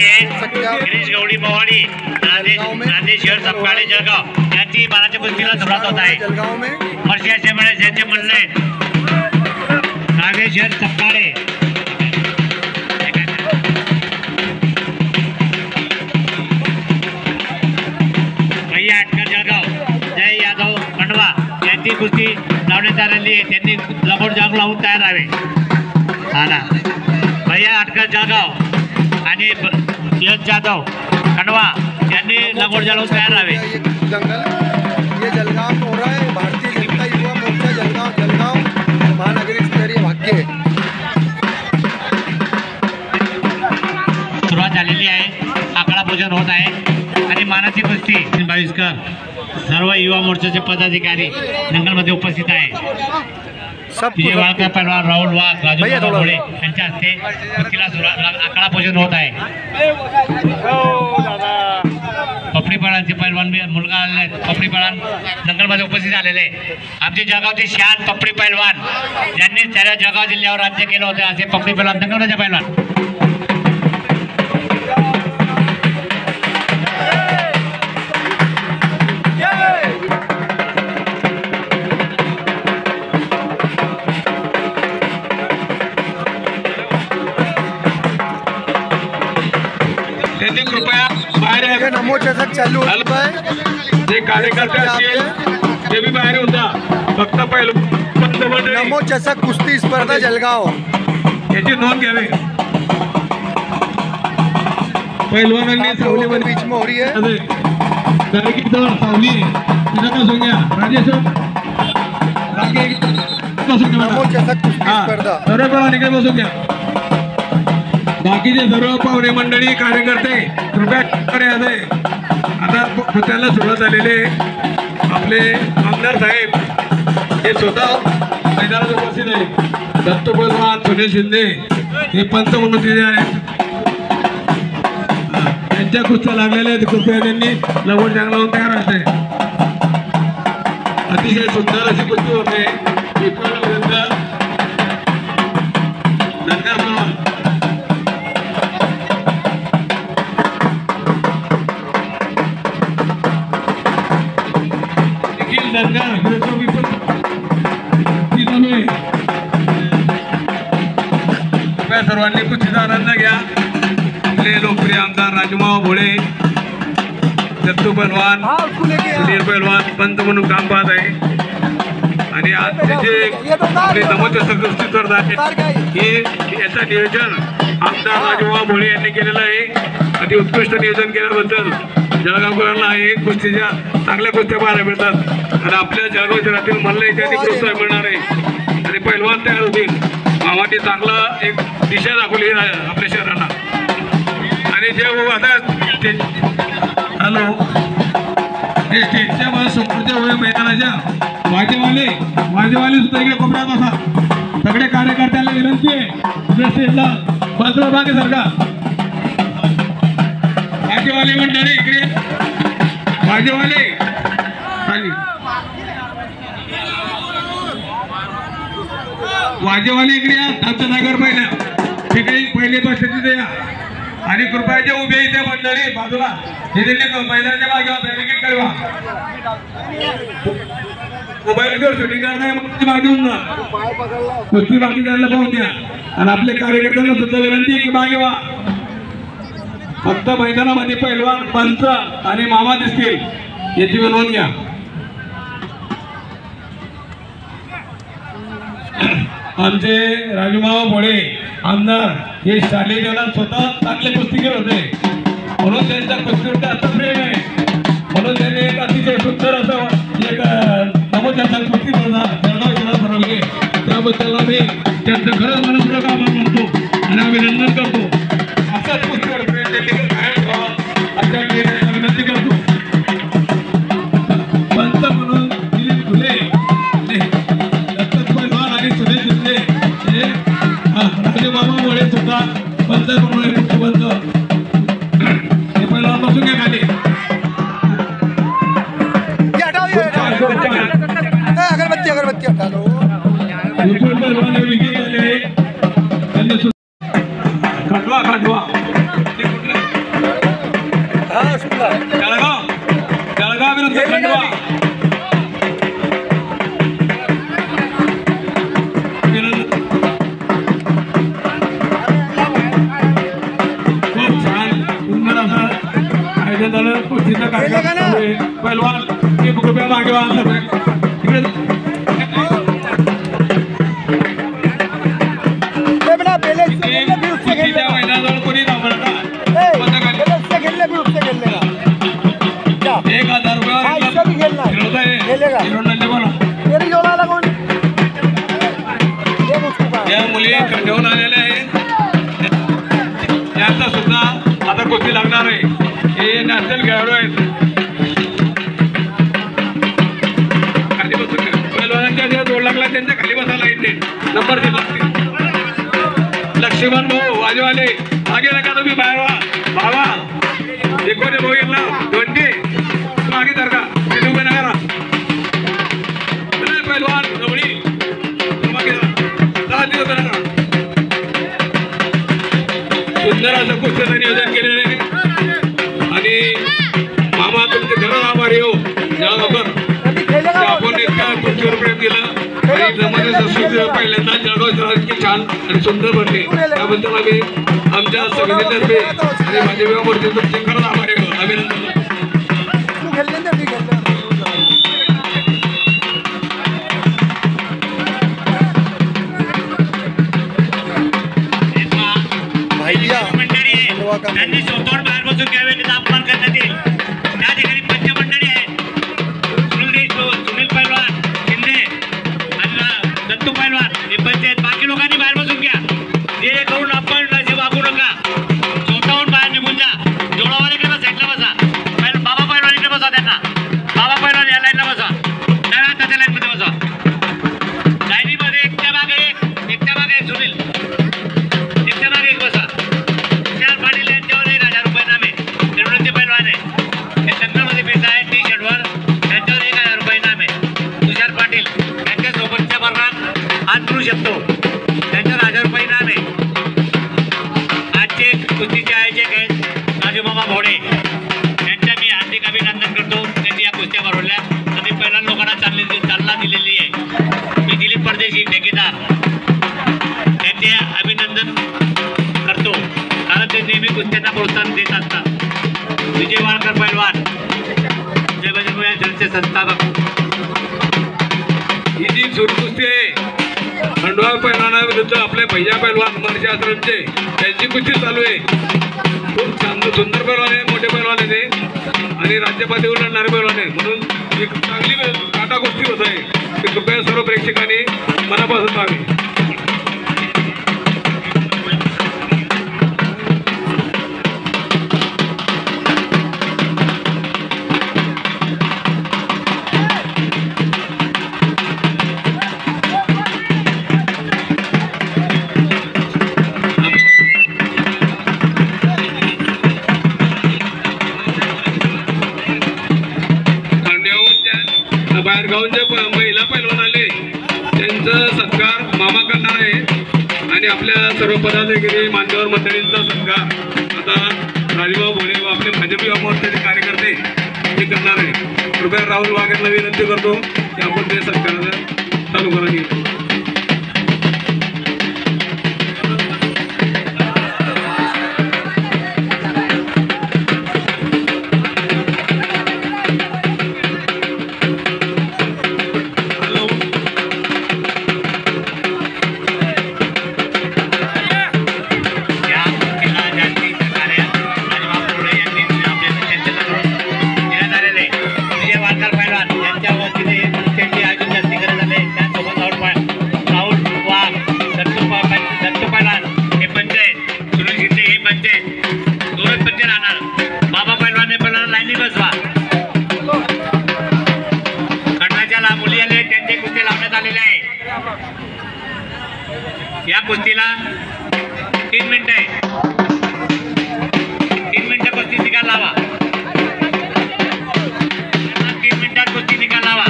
आहे गिरीश गवडी भवानी नांदेड शहर सपकाळे जळगाव यांची बाराच्या कुस्तीला सुरुवात होत आहे। वर्षाचे मुळे ज्यांचे म्हणले नांदेड शहर सपकाळे भैया अटकर जळगाव जय यादव खंडवा यांची कुस्ती लावण्यात आलेली आहे। त्यांनी लगोड जाग लावून तयार राहावे। हा ना भैया अटकर जळगाव आणि यश जाधव खंडवा यांनी लगोड जाग लावून तयार राहावे। ये जलगांव में हो रहा है भारतीय जनता युवा मोर्चा जलगांव महानगरी स्तरीय भाग्य सुरुवात झालेली आहे। आकडा पूजन होत आहे आणि मानाची कुस्ती बहिष्कार सर्व युवा मोर्चाचे पदाधिकारी दंगलमध्ये उपस्थित आहे। वाळकर पहलवान राहुल वाघ राजू भोळे यांच्या हस्ते कुस्तीला आकडा पूजन होत आहे। पपडीपाळांचे पहलवान मुलगा आलेले पपडीपाळां दंगलमध्ये उपस्थित झालेले आमचे जळगावचे शान पपडी पहलवान ज्यांनी त्याला जळगाव जिल्ह्यावर राज्य केलं होतं असे पपडी पहलवान दंगलमध्ये पहलवान कृपया बाहेर नमो चषक चालू जे कार्यकर्ते असतील ते बी बाहेर होता फक्त पहिलं नमो चषक कुस्ती स्पर्धा जळगाव याची नोंद घ्यावी। पहिलवानांनी सावलीमध्ये बीच में हो रही है सावली बसून घ्या राजेश नमो चषक कुस्ती स्पर्धा सर्व निकडे बसून घ्या। बाकीचे सर्व पाहुणे मंडळी कार्यकर्ते कृपया आता त्याला सुरुवात झालेले आपले आमदार साहेब हे स्वतः मैदानात उपस्थित आहे। दत्त पहलवान सुनील शिंदे हे पंच म्हणून दिले आहेत। त्यांच्या कुस्त्या लागलेल्या आहेत। कृपया त्यांनी लगोड जाग लावून तयार राहते। अतिशय सुंदर अशी कुस्ती होते। सर्वांनी कुस्तीचा आनंद घ्या। आपले लोकप्रिय आमदार राजूमाव भोळे दत्तू पहलवान सुनील पहलवान पंत म्हणून काम पाहत आहे आणि आज जे आपले नमोचषक कुस्ती स्पर्धा आहे ही याचं नियोजन आमदार राजूमाव भोळे यांनी केलेलं आहे। अति उत्कृष्ट नियोजन केल्याबद्दल जळगावकरांना हे कुस्तीच्या चांगल्या कुस्त्या पाहायला मिळतात आणि आपल्या जळगाव शहरातील मल्ल याच्याने प्रोत्साहन मिळणार आहे आणि पैलवान तयार होतील। मामाने चांगला एक दिशा दाखवली आपल्या शहराला आणि जे आता हॅलो हे स्टेजच्या समोरच्या होय मैदानाच्या वाजेवाले सुद्धा इकडे कोपऱ्यात बसा। सगळे कार्यकर्त्यांना विनंती आहे स्टेजला बाजूला मागे सारखा वाजेवाले मंडळी इकडे वाजेवाले खाली वाजेवाले इकडे या आमच्या जागेवर पहिल्या पहिले बसले या आणि कृपया जे उभे इथे मंडळी बाजूला हे त्यांनी मैदानाच्या मागे बॅरिकेड कळवा मोबाईलवर शूटिंग करणार मागून कुस्ती बाकी द्यायला पाहून द्या आणि आपल्या कार्यकर्त्यांना सुद्धा विनंती की मागे वा। फक्त मैदानामध्ये पैलवान पंच आणि मामा दिसतील याची नोंद घ्या। आमचे राजूमाव भोळे आमदार हे शालेय जीवनात स्वतः चांगले कुस्तीगीर होते म्हणून त्यांच्या कुस्तीवर जास्त प्रेम आहे म्हणून त्यांनी एक अतिशय सुंदर असं एक नमोचषक कुस्ती स्पर्धा जळगाव जिल्ह्यात भरवली त्याबद्दल आम्ही त्यांचं खरंच मनपूर्वक आभार मानतो आणि अभिनंदन करतो। असाच कुस्तीवर प्रेम त्यांनी कायम ठेवावं अशा विनंती करतो। पंत म्हणून दिलीप फुले राजूमामामुळे सुद्धा पंच मुख्यमंत्री हे पहिला बसून घ्या खाली अगरबत्ती अगरबत्ती हटा लो। खंडवा मागे वळा सगळे. इकडे ये बेटा पहले इससे खेलने फिर उससे खेल त्या लेगा मैदानाजवळ कोणी थांबू नका. पहले उससे खेलने फिर उससे खेल लेगा क्या 1000 रुपयावर हाँ इससे भी खेलना है खेळताय. खेलेगा हिरोनल्ले बोला. तेरी जोड़ा लगा कौन देख उसको पास या मुली खंडेहून आलेल्या आहेत. यांचा सुद्धा आता कुस्ती लागणार आहे. हे नॅशनल खेळाडू आहेत. खाली बसून पहिलवानांच्या जे जोड लागला त्यांच्या खाली बसायला येते. नंबर दिला लक्ष्मण भाऊ वाजेवाले मागे नका तुम्ही बाहेर व्हा. बाबा एकोणे भाऊ येईल ना दोंडे मागे धर का तिथे उभे नका राहा. पहिलवान जवळी मागे चला तिथे उभे नका. सुंदर असं कुस्तीचं नियोजन केलेलं आहे आणि मामा तुमचे खरंच आभारी हो जळगावकर. अभी खेलेगा वो, आपण इतका कुस्तीवर प्रेम केलं आणि जमाने पहिल्यांदा जळगाव शहर इतकी छान आणि सुंदर बनले त्याबद्दल आम्ही आमच्या समितीतर्फे आणि माझ्या विभागावरती तुमचे खरंच आभारी हो. अभिनंदन. तू खेल लेंगे अभी खेल लेंगे भैया खंडवा का त्यांनी स्वतःहून बाहेर बसून घ्यावे त्याचा अपमान करण्यात येईल. त्या ठिकाणी पंचमंडळी आहेत. सुनील पैलवान शिंदे आणि दत्तू पैलवान हे पंच आहेत. बाकी लोकांनी बाहेर बसून घ्या. जे करून आपण असे वागू नका. स्वतःहून बाहेर निघून जा. जोडावर इकडे बसा साईडला बसा. बाबा पैलवान इकडे बसा. त्यांना बाबा पैलवान या लाईनला बसा. त्या त्याच्या लाईनमध्ये बसा. लाईनीमध्ये एकट्या मागे एक सुनील एकट्या मागे एक बसा. तुषार पाटील यांच्यावर 1000 रुपये नामे निर्वृत्ती पैलवान आहे. हे संघामध्ये फिरत आहे टी शर्टवर त्यांच्यावर 1000 रुपये नामे. तुषार पाटील यांच्या सोबतच्या वर्गात हात मिळू शकतो. त्यांच्यावर 1000 रुपये नामे. आजचे कुस्तीचे आयोजक आहेत राजूमामा भोडे यांच्या मी हार्दिक अभिनंदन करतो. त्यांनी या कुस्त्या भरवल्या आणि पहिल्या लोकांना चालना दिलेली आहे. मी दिलीप परदेशी ठेकेदार त्यांचे अभिनंदन करतो कारण ते नेहमी कुस्त्यांना प्रोत्साहन देत असतात. विजय वाळकर पैलवान जय बजरंग यांचे संस्थापक. ही जी सुरू कुस्ती आहे खंडवा पैलवानाविरुद्ध आपले भैया पैलवान महर्षी आश्रमचे त्यांची कुस्ती चालू आहे. खूप छान सुंदर पैलवान आहे. मोठे पैलवान आहे ते आणि राज्य पातळीवर लढणारे पैलवान आहे म्हणून एक चांगली काटा कुस्ती होत आहे. ते कृपया सर्व प्रेक्षकांनी मनापासून पाहावी. बाहेर गावून जे महिला पैलवान आले त्यांचा सत्कार मामा करणार आहे आणि आपल्या सर्व पदाधिकारी मान्यवर मंडळींचा सत्कार आता राजूभाऊ भोळे व आपले भाजप युवा मोर्चाचे कार्यकर्ते हे करणार आहे. कृपया राहुल वाघ यांना विनंती करतो की आपण ते सत्काराचं चालू करा. या कुस्तीला 3 मिनिटं आहे. 3 मिनिटं कुस्ती निकाल लावा. 3 मिनिटात कुस्ती निकाल लावा.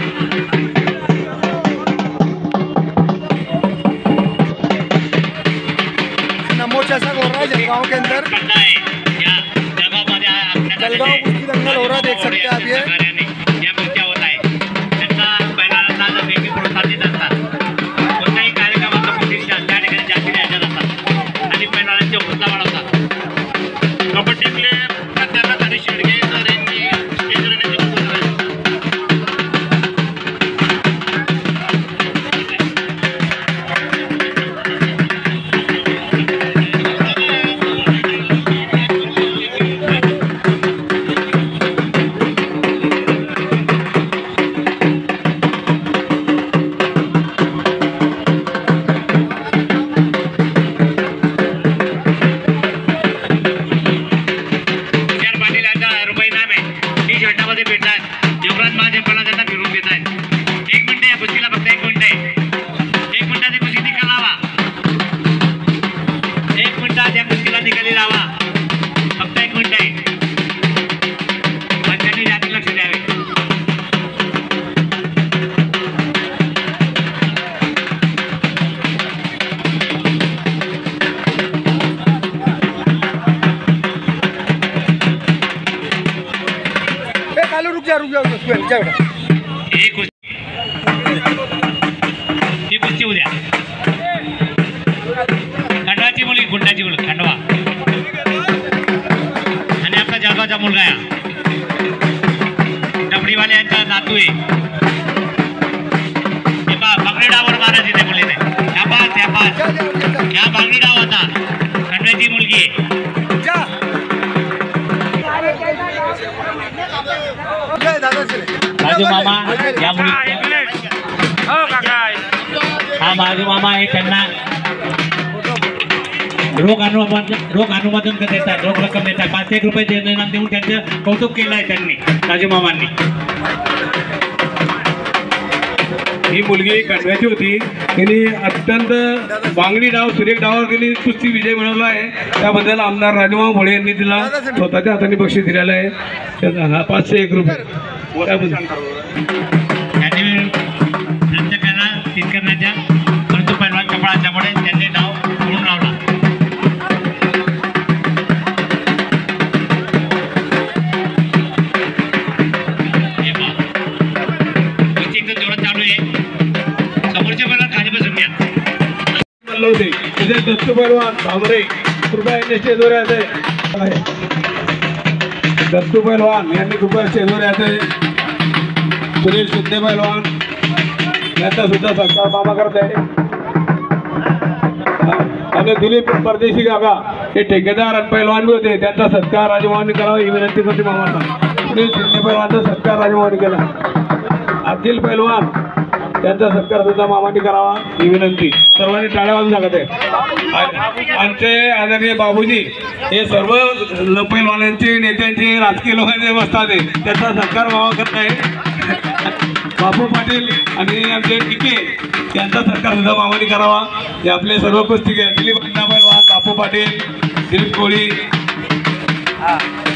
नमोचा ऐसा हो रहा है जलगांव के अंदर. जलगांव कुश्ती दंगल हो रहा है देख सकते हैं आप. ये या कुस्त्या होत आहे त्यांना पहिल्यांदा नेहमी प्रोत्साहन देत असतात. कोणत्याही कार्यक्रमाचा प्रतिष्ठा त्या ठिकाणी जास्ती द्यायच्या असतात आणि पैलवानांचे हौसला वाढवतात. कबड्डी प्लेयर त्यांना तरी शिडगे सर यांची जा बेटा. ही कुस्ती उद्या. खंडवाची मुलगी गुंडाची मुलगी खंडवा आणि आपला जळगावचा मुलगा आहे डबडीवाले यांचा नातू आहे. बांगडी डावर मारायची त्या मुलीने. या बांगडी डाव होता खंडव्याची मुलगी आहे. माझे मामा या मुली हा माझे मामा आहे. त्यांना रोख अनुमोदन देतात, रोख रक्कम देतात. 5 रुपये देऊन त्यांचं कौतुक केलं आहे त्यांनी राजू मामांनी. ही मुलगी खंडव्याची होती. तिने अत्यंत बांगडी डाव सुरेख डावावर तिने कुस्ती विजय मिळवला आहे. त्याबद्दल आमदार राजूमामा भोळे यांनी तिला स्वतःच्या हाताने बक्षीस दिलेलं आहे. हा 501 रुपये त्याबद्दल त्यांनी नृत्य करणार तीन करण्याच्या परंतु पैलवान कपडाच्यामुळे त्यांनी डाव म्हणून लावला. होते तिथे दत्तू पैलवान भामरे कृपया यांच्या शेजोऱ्या आहे. दत्तू पैलवान यांनी कृपया शेजोऱ्या आहे. सुरेश शिंदे पैलवान यांचा सुद्धा सत्कार मामा करत आहे. आणि दिलीप परदेशी काका हे ठेकेदार आणि पैलवान बी होते. त्यांचा सत्कार राजमावांनी करावा ही विनंती करते मामांना. सुरेश शिंदे पैलवानचा सत्कार राजमावांनी केला. अखिल पैलवान त्यांचा सत्कार सुद्धा मामांनी करावा ही विनंती. सर्वांनी टाळ्या वाजून सांगत आहे. आमचे आदरणीय बाबूजी हे सर्व पैलवानांचे नेत्यांचे राजकीय लोकांचे बसतात त्याचा सत्कार मामा करत आहे. बापू पाटील आणि आमचे टिके त्यांचा सत्कार सुद्धा मामांनी करावा. हे आपले सर्व कुस्ती दिलीप पैलवान, बापू पाटील, दिलीप कोळी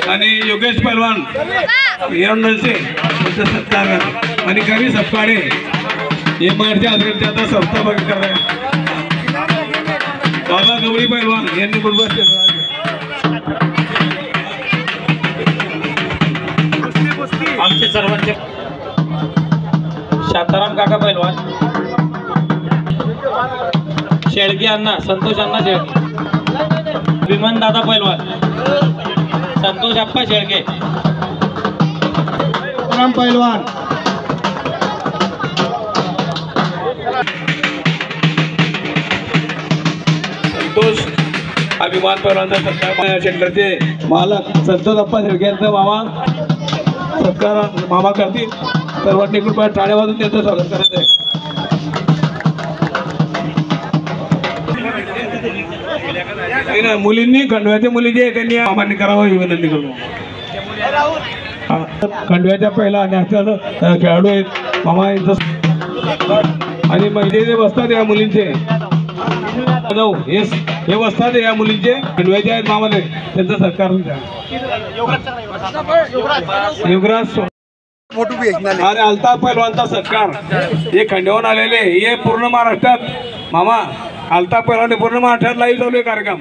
आणि योगेश पैलवान हिरंडलचे त्यांचा सत्कार करतात. आणि कवी सपकाळे हे मराठी आदरणीच्या आता संस्थापक करत आहे. बाबा गवळी पैलवान यांनी गुडबस आमचे सर्वांचे शांताराम काका पैलवान, शेळके अण्णा, संतोष अण्णा शेळके, विमान दादा पैलवान, संतोष अप्पा शेळके, राम पैलवान, संतोष अभिमान पैलवानचा सत्कार सेंटरचे मालक संतोष अप्पा शेळके यांचा मामा सत्कार मामा करतील. सर्वांनी कृपया टाळ्या वाजून त्यांचं स्वागत करायचं आहे. मुलींनी खंडव्याच्या मुली जे त्यांनी मामांनी करावं ही विनंती करतो. खंडव्याच्या पहिला नॅशनल खेळाडू आहेत मामा यांचं. आणि महिले जे बसतात या मुलींचे हे बसतात या मुलींचे खंडव्याचे आहेत मामाने त्यांचा सत्कार युवराज आणि अल्ताफ पैलवानचा सत्कार हे खंडवून आलेले हे पूर्ण महाराष्ट्रात मामा अल्ताफ पैलवान पूर्ण महाराष्ट्रात लाईव्ह चालू आहे कार्यक्रम.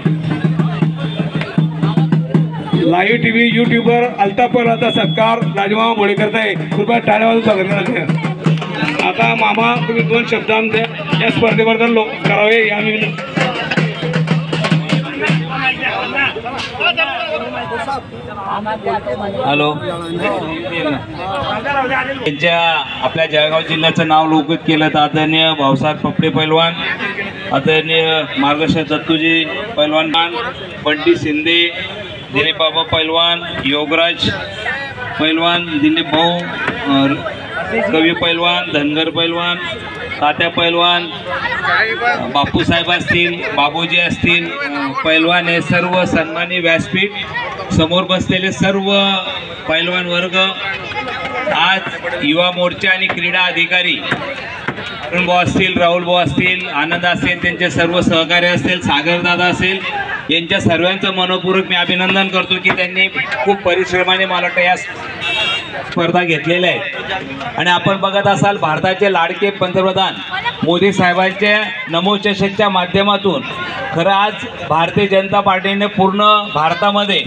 लाईव्ह टीव्ही युट्यूबवर अल्ताफ पैलवानचा सत्कार राजमामा भोळे करताय. कृपया टाळ्या वाजून स्वागत करायचं. आता मामा तुम्ही 2 शब्दांत या स्पर्धेबद्दल लोक करावे या मी हॅलो. त्यांच्या आपल्या जळगाव जिल्ह्याचं नाव लौकिक केलं तर आदरणीय भाऊसाहेब पपडे पैलवान, आदरणीय मार्गदर्शक दत्तूजी पैलवान, बंटी शिंदे, दिलीप बाबा पैलवान, योगराज पैलवान, दिलीप भाऊ, कवी पैलवान, धनगर पैलवान, तात्या पैलवान, बापूसाहेब असतील, बाबूजी असतील पैलवान, हे सर्व सन्मानी व्यासपीठ समोर बसलेले सर्व पैलवान वर्ग, आज युवा मोर्चा आणि क्रीडा अधिकारी अरुण भाऊ असतील, राहुल भाऊ असतील, आनंद असतील, त्यांचे सर्व सहकारी असतील, सागर दादा असेल, यांच्या सर्वांचं मनपूर्वक मी अभिनंदन करतो की त्यांनी खूप परिश्रमाने मला वाटतं या स्पर्धा घेतलेल्या आहेत. आणि आपण बघत असाल भारताचे लाडके पंतप्रधान मोदी साहेबांच्या नमो चषकच्या माध्यमातून खरं आज भारतीय जनता पार्टीने पूर्ण भारतामध्ये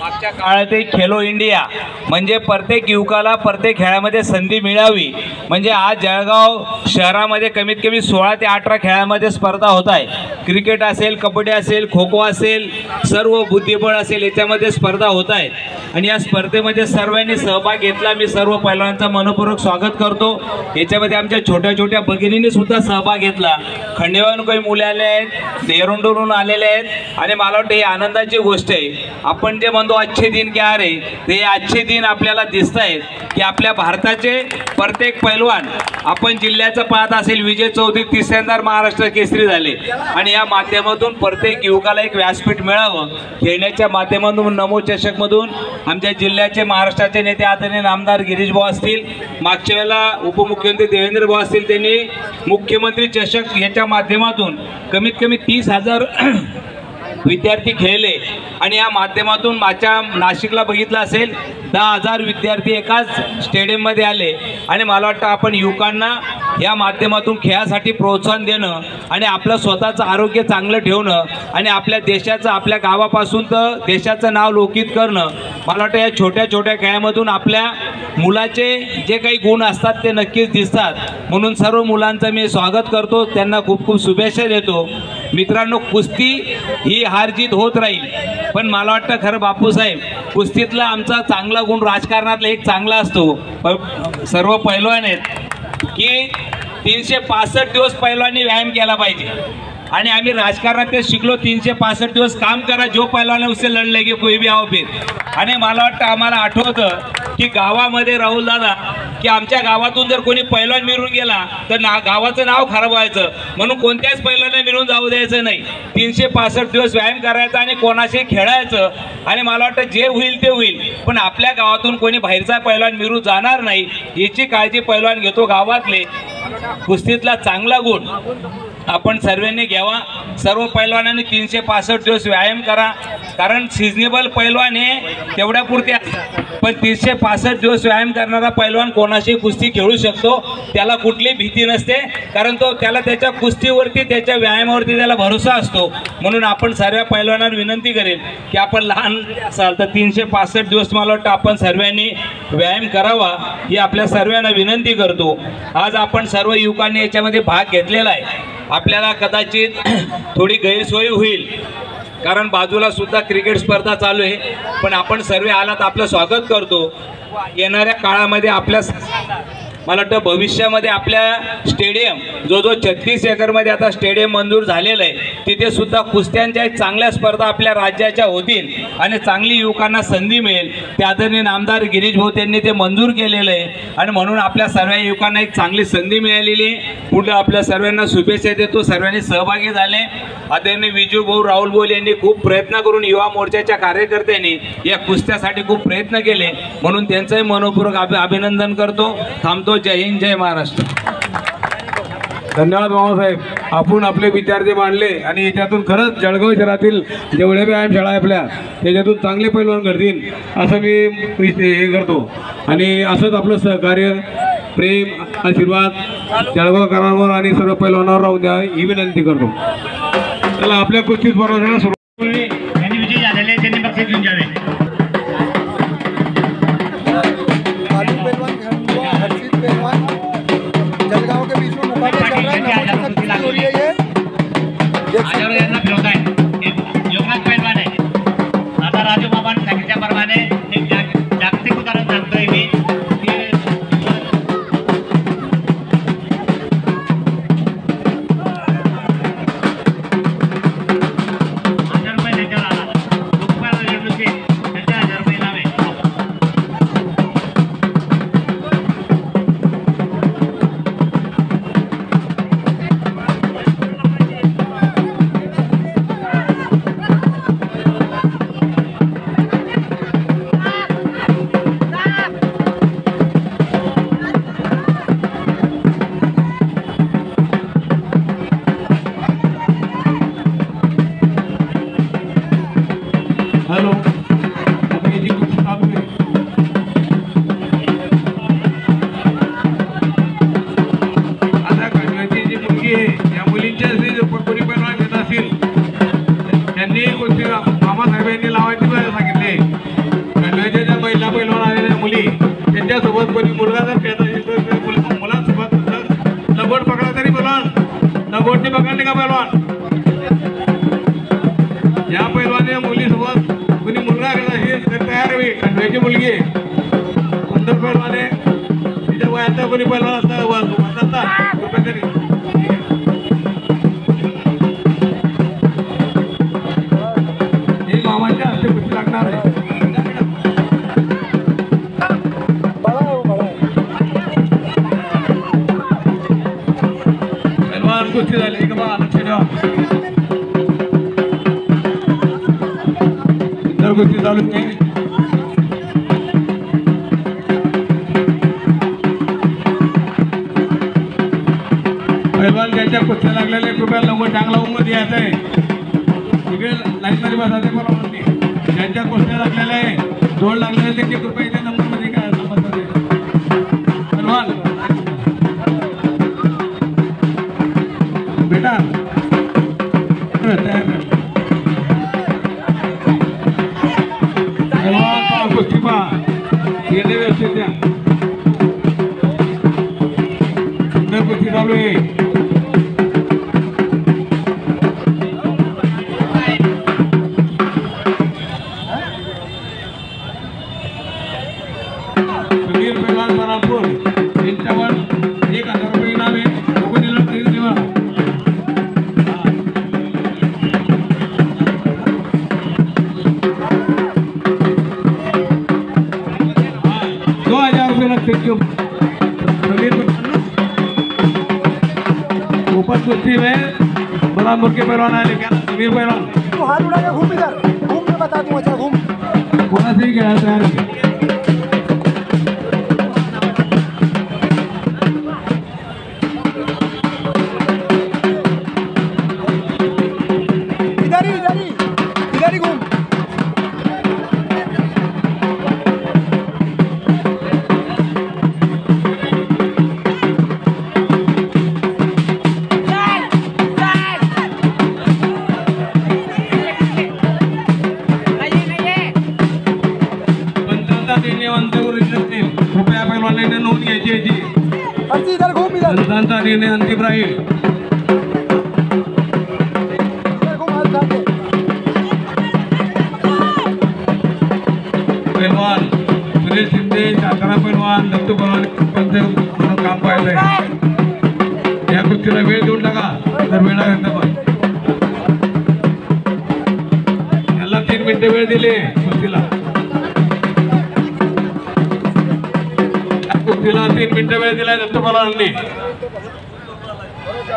मागच्या काळात खेलो इंडिया म्हणजे प्रत्येक युवकाला प्रत्येक खेळामध्ये संधी मिळावी, म्हणजे आज जळगाव शहरामध्ये कमीत कमी 16 ते 18 खेळामध्ये स्पर्धा होत आहे. क्रिकेट असेल, कबड्डी असेल, खो खो असेल, सर्व बुद्धिबळ असेल, याच्यामध्ये स्पर्धा होत आहेत. आणि या स्पर्धेमध्ये सर्वांनी सहभाग घेतला. मी सर्व पैलवानांचं मनपूर्वक स्वागत करतो. याच्यामध्ये आमच्या छोट्या छोट्या भगिनींनी सुद्धा सहभाग घेतला. खंडेवाहून काही मुले आले आहेत, देहरादूनवरून आलेले आहेत. आणि मला वाटतं ही आनंदाची गोष्ट आहे. आपण जे म्हणतो अच्छे दिन क्या रे, ते अच्छे दिन आपल्याला दिसत आहेत की आपल्या भारताचे प्रत्येक पैलवान, आपण जिल्ह्याचं पाहत असेल, विजय चौधरी तिसऱ्यांदा महाराष्ट्र केसरी झाले. आणि या माध्यमातून प्रत्येक युवकाला एक व्यासपीठ मिळावं, खेळण्याच्या माध्यमातून नमो चषकमधून आमच्या जिल्ह्याचे महाराष्ट्राचे नेते आदरणीय आमदार गिरीश भाऊ असतील, मागच्या वेळेला उपमुख्यमंत्री देवेंद्र भाऊ असतील, त्यांनी मुख्यमंत्री चषक याच्या माध्यमातून कमीत कमी 30,000 विद्यार्थी खेळले. आणि या माध्यमातून माझ्या नाशिकला बघितलं असेल 10,000 विद्यार्थी एकाच स्टेडियममध्ये आले. आणि मला वाटतं आपण युवकांना या माध्यमातून खेळासाठी प्रोत्साहन देणं आणि आपलं स्वतःचं आरोग्य चांगलं ठेवणं आणि आपल्या देशाचं, आपल्या गावापासून तर देशाचं नाव लौकिक करणं, मला वाटतं या छोट्या छोट्या खेळामधून आपल्या मुलाचे जे काही गुण असतात ते नक्कीच दिसतात. म्हणून सर्व मुलांचं मी स्वागत करतो, त्यांना खूप खूप शुभेच्छा देतो. मित्रांनो, कुस्ती ही हार जीत होत राहील, पण मला वाटतं खरं बापूसाहेब, कुस्तीतला आमचा चांगला गुण राजकारणातला एक चांगला असतो. सर्व पैलवान आहेत की 365 दिवस पैलवानी व्यायाम केला पाहिजे. आणि आम्ही राजकारणात ते शिकलो, 365 दिवस काम करा, जो पैलवान उससे लढ लेंगे कोई भी आओ फिर. आणि मला वाटतं आम्हाला आठवतं की गावामध्ये राहुल दादा, की आमच्या गावातून जर कोणी पैलवान मिळून गेला तर गावाचं नाव खराब व्हायचं, म्हणून कोणत्याच पैलवानला मिळून जाऊ द्यायचं नाही. 365 दिवस व्यायाम करायचा आणि कोणाशी खेळायचं. आणि मला वाटतं जे होईल ते होईल, पण आपल्या गावातून कोणी बाहेरचा पैलवान मिळून जाणार नाही याची काळजी पैलवान घेतो. गावातले कुस्तीतला चांगला गुण आपण सर्वांनी घ्यावा. सर्व पैलवानांनी 365 दिवस व्यायाम करा, कारण सिजनेबल पैलवान हे तेवढ्यापुरते असतात, पण 365 दिवस व्यायाम करणारा पैलवान कोणाशी कुस्ती खेळू शकतो. त्याला कुठली भीती नसते, कारण तो त्याला त्याच्या कुस्तीवरती, त्याच्या व्यायामावरती त्याला भरोसा असतो. म्हणून आपण सर्व पैलवानांना विनंती करेल की आपण लहान असाल तर 365 दिवस मला वाटतं आपण सर्वांनी व्यायाम करावा, ही आपल्या सर्वांना विनंती करतो. आज आपण सर्व युवकांनी याच्यामध्ये भाग घेतलेला आहे. आपल्याला कदाचित थोडी गैरसोय होईल, कारण बाजूला सुद्धा क्रिकेट स्पर्धा चालू आहे, पण आपण सर्व आलात, आपलं स्वागत करतो. येणाऱ्या काळामध्ये आपल्या मला वाटतं भविष्यामध्ये आपल्या स्टेडियम जो 36 एकरमध्ये आता स्टेडियम मंजूर झालेलं आहे, तिथे सुद्धा कुस्त्यांच्या चांगल्या स्पर्धा आपल्या राज्याच्या होतील आणि चांगली युवकांना संधी मिळेल. ते आदरणीय आमदार गिरीश भाऊ त्यांनी ते मंजूर केलेलं आहे. आणि म्हणून आपल्या सर्व युवकांना एक चांगली संधी मिळालेली आहे. पुढे आपल्या सर्वांना शुभेच्छा देतो. सर्वांनी सहभागी झाले. आदरणीय विजू भाऊ, राहुल भाऊ यांनी खूप प्रयत्न करून युवा मोर्चाच्या कार्यकर्त्यांनी या कुस्त्यासाठी खूप प्रयत्न केले, म्हणून त्यांचंही मनपूर्वक अभिनंदन करतो. थांबतो. जय हिंद, जय महाराष्ट्र. धन्यवाद मामासाहेब. आपण आपले विद्यार्थी मांडले आणि याच्यातून खरंच जळगाव शहरातील जेवढे व्यायामशाळा आहे आपल्या, त्याच्यातून चांगले पैलवान घडतील असं मी हे करतो. आणि असंच आपलं सहकार्य, प्रेम, आशीर्वाद जळगावकरांवर आणि सर्व पैलवानावर राहू द्या ही विनंती करतो. चला, आपल्या कुस्तीत बरोबर सुरू. त्यांनी विजय झालेले, त्यांनी बक्षीस घेऊन जावे. हर्षित पहलवान जलगांव के बीच में मुकाबला चल रहा है. हो रही है ये हजारों यांना फिरवत आहे. योगनाथ पैलवान आहे. आता राजू बाबांनी सांगितल्याप्रमाणे एक जागतिक उदाहरण सांगतोय मी. का पैलवान? या पैलवाने मुलीसोबत कुणी मुलगा गेला हे तर तयार हवी खंडवायची मुलगी सुंदर पैलवाने तिच्या वयाचा कोणी पैलवान असता कृपया तरी हे मामाच्या हस्ते कुस्ती लागणार आहे. पैलवान कुस्ती झाली का बा लक्ष ठेवा. इतर गोष्टी चालू नाही. पैलवान ज्यांच्या कुस्त्या लागलेले कृपया लवकर चांगला उमद यायचा आहे. तिकडे लाईनमध्ये बसायचे मला म्हणते ज्यांच्या कुस्त्या लागलेल्या आहे जोड लागलेले त्यांची कृपया इथे नंबरमध्ये काय नंबर पैलवान बेटा तयार कुस्ती पहा येणे व्यवस्थित द्या. सुंदर कुस्ती चालू आहे. सुधीर पैलवान बरापूर यांच्यावर 1000 रुपये इनाम आहे. लोक दिलं तरी देवा. ऊपर कुश्ती में बराबर के पहलवान आए क्या समीर पहलवान तू हाथ उड़ा के घूम इधर घूम के बता दूं. अच्छा घूम कोना से ही गया तैयार इधर ही घूम. कृपया पैलवानाने नोंद घ्यायची याची. इधर घूम इधर संतांचा निर्णय अंतिम राहील. घूम हाथ उठा के. पैलवान सुनील शिंदे सातारा पैलवान दत्तू पैलवान म्हणून काम पाहिलंय. या कुस्तीला वेळ देऊन टाका तर वेळ लागेल पण याला 3 मिनिटं वेळ दिली कुस्तीला. कुस्तीला 3 मिनिटं वेळ दिलाय दत्तू पैलवानांनी.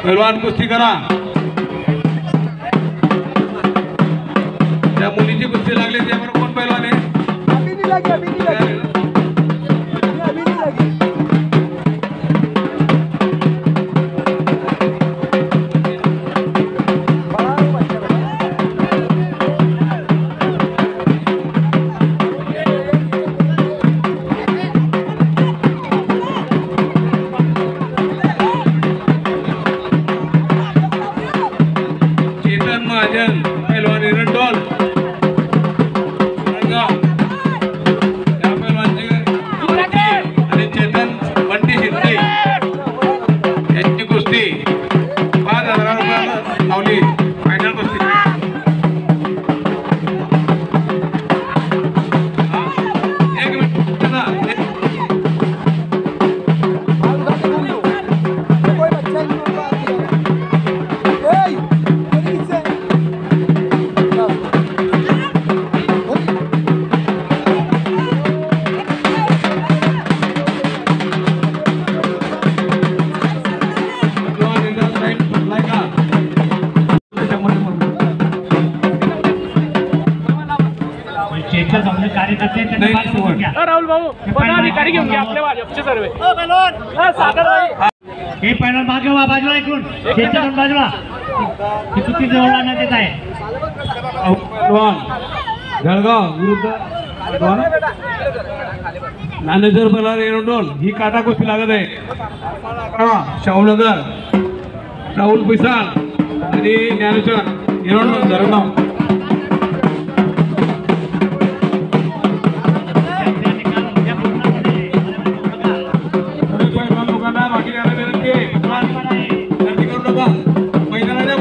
पैलवान कुस्ती करा. त्या मुलीची कुस्ती लागली त्यावर कोण पैलवान आहे? अभी नहीं लगी अभी नहीं लगी. चेतन महाजन पैलवान एरंडोल रंगाव या पैलवानची आणि चेतन बंटी शिंदे यांची कुस्ती 5000 रुपयाला लावली फायनल कुस्ती. एक मिनिट चला. कोई बच्चा नहीं होगा. ए तेरी किससे चेतन समजा कार्यकर्ते आहेत, त्यांना बाहेर सोडून घ्या. राहुल भाऊ पदाधिकारी घेऊन घ्या आपल्या भाजपचे सर्व. हे पैलवान मागे व्हा बाजूला ऐकून चेतन बाजूला हे चुकी जवळ आणण्यात येत आहे. पैलवान जळगाव विरुद्ध ज्ञानेश्वर पैलवान एरंडोल ही काटा कुस्ती लागत आहे. शाहूनगर राहुल पिसाळ आणि ज्ञानेश्वर एरंडोल जळगाव. लोकांना बाकी विनंती आहे. गर्दी करू नका. मैदानाच्या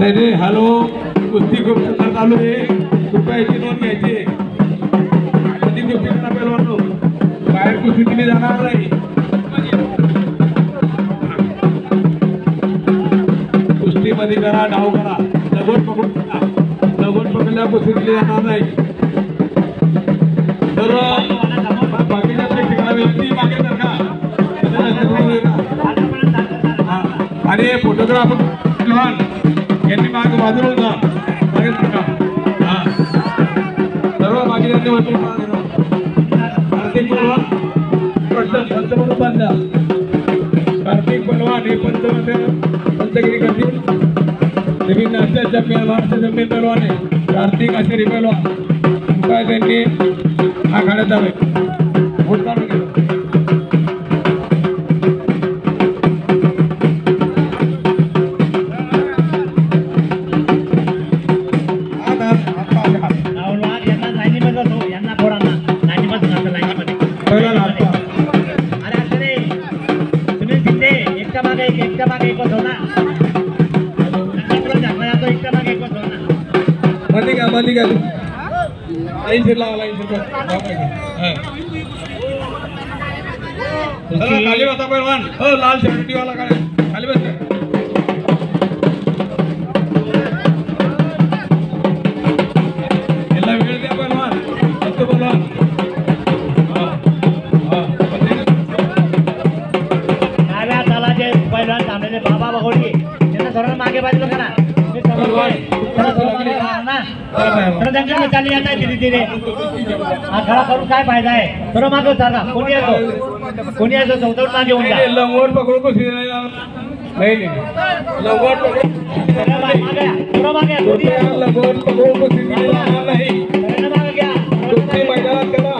नाही रे हॅलो कुस्ती खूप सुंदर चालू आहे रुपयाची नोंद घ्यायची कधी कुस्ती करा पहिलवानो बाहेर कुस्ती दिली जाणार नाही कुस्तीमध्ये करा डाव करा दगड पकडल्या कुस्ती दिली जाणार नाही तर बाकीच्या प्रेक्षकाला विनंती मागे जर का आणि फोटोग्राफर यांनी मागे बाजूला जा मागे सरका सर्व बाकीच्यांनी वरती कार्तिक पहलवान पंचमन बांधा कार्तिक पहलवान हे पंचगिरी करतील नवीन नाश्त्याच्या पहलवान आहे कार्तिक आशेरी पहलवान काय त्यांनी आखाड्यात जावे भोट काढून गेलो मध्ये घ्या लाईन शिर लावा लाईन शिर खाली बसा पहिलवान हो लाल शर्टीवाला काय खाली बस याला वेळ द्या पहिलवान फक्त पहिलवान डाव्या तालाचे पहिलवान थांबलेले बाबा बघोडे त्यांना सर्व मागे बाजूला करा त्यांच्याकडे चालली जात आहे धीरे धीरे हा खडा करून काय फायदा आहे सर्व मागे चाला कोणी यायचं चौथावर मागे होऊन जा लंगोट पकडून कुस्ती नाही लंगोट पकडून लंगोट पकडून कुस्ती नाही मागे घ्या कुस्ती मैदानात करा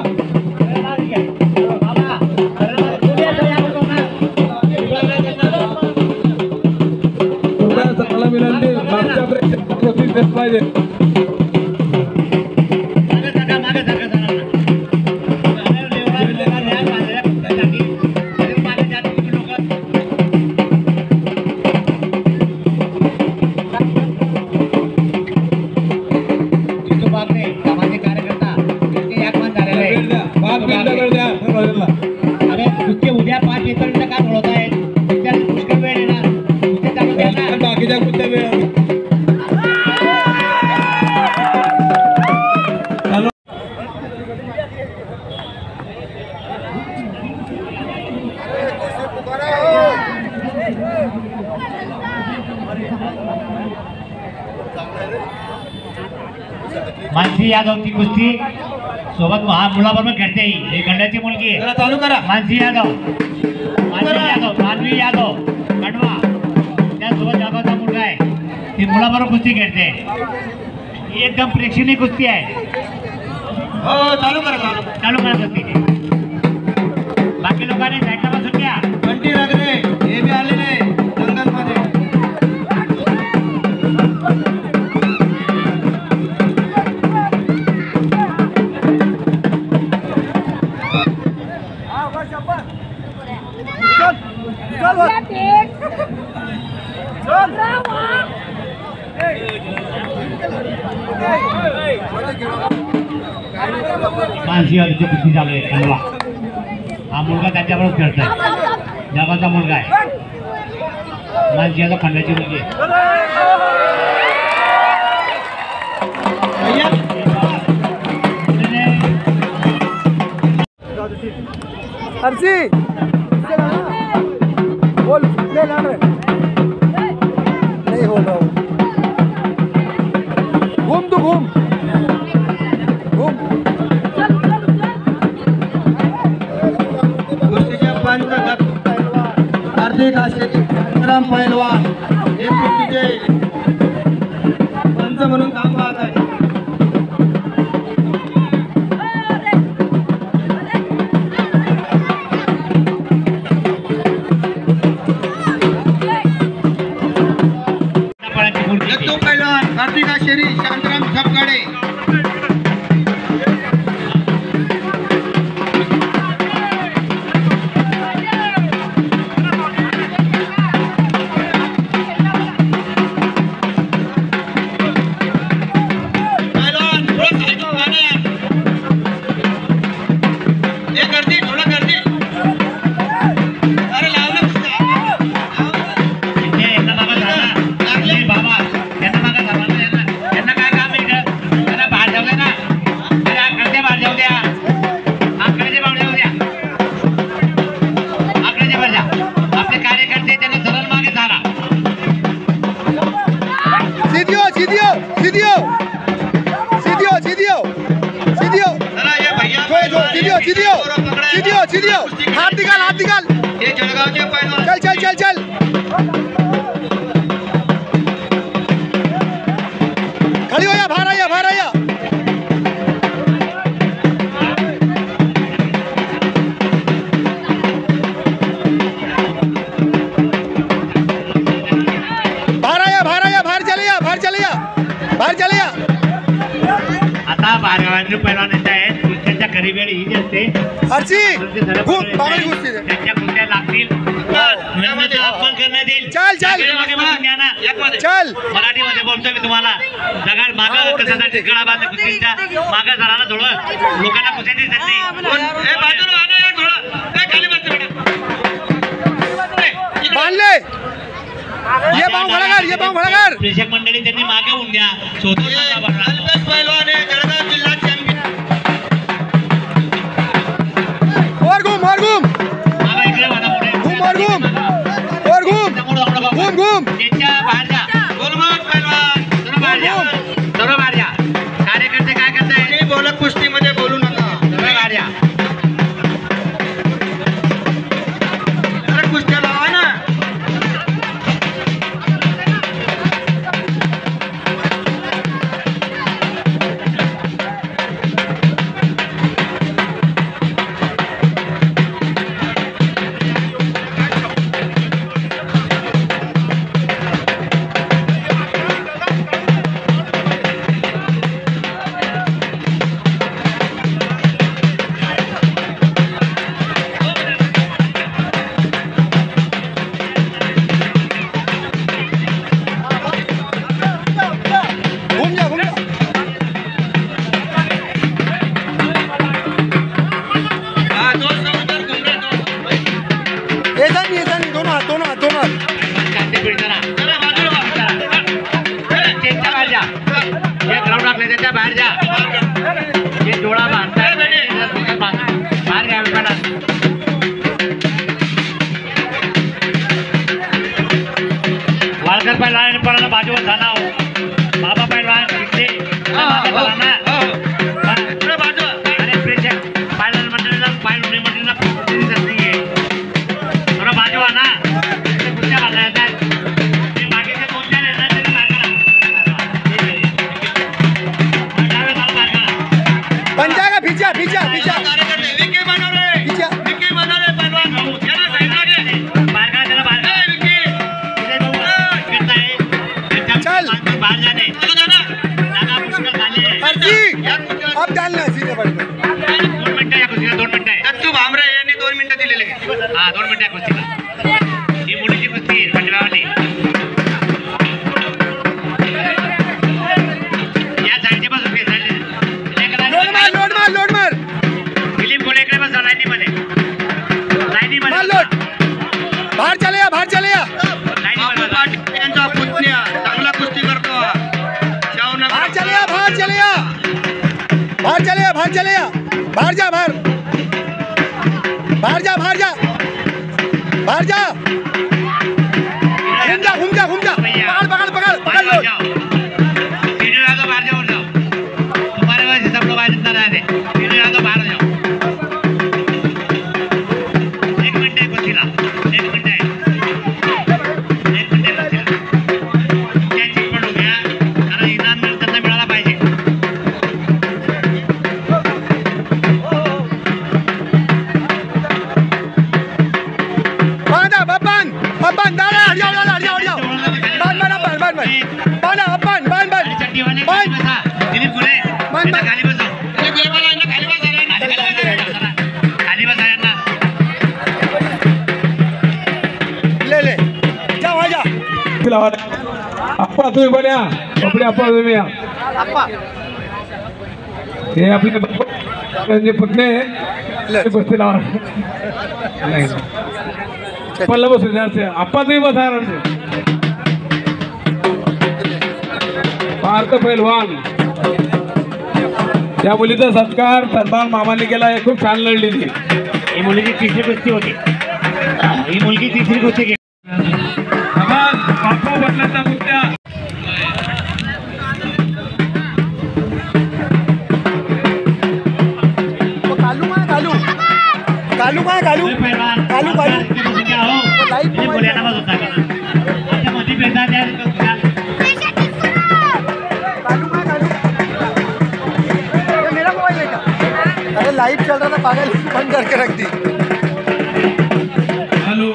मला विनंती मागच्या प्रेक्षक पाहिजे उद्या 5 एप्रिलला काय बोलत आहे पुष्कळ वेळ येणार बाकीच्या कुठल्या वेळ मानसी यादव ती कुस्ती सोबत हा मुलाबरोबर खेळते ही गंड्याची मुलगी आहे चालू करा मानसी यादव मानवी यादव कडवा त्यासोबत जागाचा मुलगा आहे ती मुलाबरोबर कुस्ती खेळते एकदम प्रेक्षणीय कुस्ती आहे हो चालू करा कुस्ती बाकी लोकांनी साईडला बसून घ्या बंटी रगरे हे बी आलेले जंगलमध्ये मानसी यादवची कुस्ती चालू आहे खंडवा हा मुलगा त्याच्याबरोबर खेळतोय जगाचा मुलगा आहे मानसी यादव खंडाची मुलगी आहे अर्जी बोल ले ला रहे नहीं हो रहा घूम तो घूम कुस्तीच्या हार्दिक आशेरी संग्राम पहिलवान हे कुस्तीचे पंच म्हणून काम पाहत आहे कार्तिक आशेरी शांतराम झपकाडे हाथ निकाल हाथ निकाल हे जळगावचे पैलवान चल चल चल चल खड़ी हो या बाहर आया बाहर आया बाहर चले या आता बाहेर पैलवान येत आहेत कुस्त्यांच्या खरी वेळ ही जी असते हर्षी खूप बांगडी कुस्ती दे त्यांच्या कुस्त्या लागतील मेहनतीचा अपमान करण्यात येईल चल चल चल मराठीमध्ये बोलतोय मी तुम्हाला दगड मागं कशासाठी गळा बांधला कुस्तीच्या मागं जरा ना थोडं लोकांना कुस्त्या दिसत नाही बांधले ये बांग खड़ा कर प्रेक्षक मंडळी त्यांनी मागे होऊन द्या स्वतः पैलवान आहे जळगाव जिल्हा चॅम्पियन और घूम मागा इकडे वाला पुढे घूम और घूम त्यांच्या बाहेर जा गोलमाल पैलवान सर्व बाहेर जा कार्यकर्ते काय करताय मी बोलत कुस्तीमध्ये बोलू नका सर्व बाहेर जा अरे कुस्त्या लावा ना बाहेर जा ये जोड़ा बांधता है बाहर जा वालकर पहलवान पर बाजू थाना हो बाबा पहलवान इथे अरे प्रेक्षक पहलवान मंडळीला पहलवान मंडळीला दिसत नाहीये थोडा बाजू ना कुठल्या बाजूला येतात ते बाकीचे दोन चार येतात तरी बन जाएगा पीछा कार्यकर्ते विके बनवले पैलवान याला साईडला घे चल बाहर जाने जागा मुश्किल झाली आहे हर्षी अब डालना सीधे बढ़ 2 मिनिटं या कुस्तीला 2 मिनिटं आहे दत्तू भामरे यांनी 2 मिनिटं दिलेले हा 2 मिनिटं या कुस्तीला ही मुलीची कुस्ती पंजाबवाली या साईडची बस होती लोड मार दिलीप गोलेकडे बस लाईनीमध्ये मार लोड बाहर चले या बापू पाटील यांचा पुतण्या चांगला कुस्ती करतो बाहर चले या बाहर जा घूम जा पकड़ लो बाहर जाओ तुम्हारे वजह से सब लोग बाहर रहे थे बाहर जाओ 1 मिनिट आहे कुस्तीला 1 मिनिट आहे कुस्तीला त्यांची पण घ्या कारण इनाम त्यांना मिळाला पाहिजे अपन दादा हट जाओ बांध दिलीप गोले खाली बसो खाली बसा यांना ले जाओ आ जा अप्पा तुम्ही बोल्या आपले अप्पा तुम्ही या हे आपले पुतणे बसते लावा पल्ला बसू अप्पा तुम्ही बसा पार्थ पैलवान त्या मुलीचा सत्कार सन्मान मामाने केला आहे खूप छान लढली ती ही मुलीची तिसरी कुस्ती होती ही मुलगी तिसरी कुस्ती केली बापू बदलाचा मुद्दा कालू काय कालू पहलवान कालू कालू क्या हो लाइट मुझे बोलियाना मत होता का अच्छा मोदी पैसा दे कालू काय कालू ये मेरा मोबाइल है क्या अरे लाइव चल रहा था पागल बंद करके रख दी हॅलो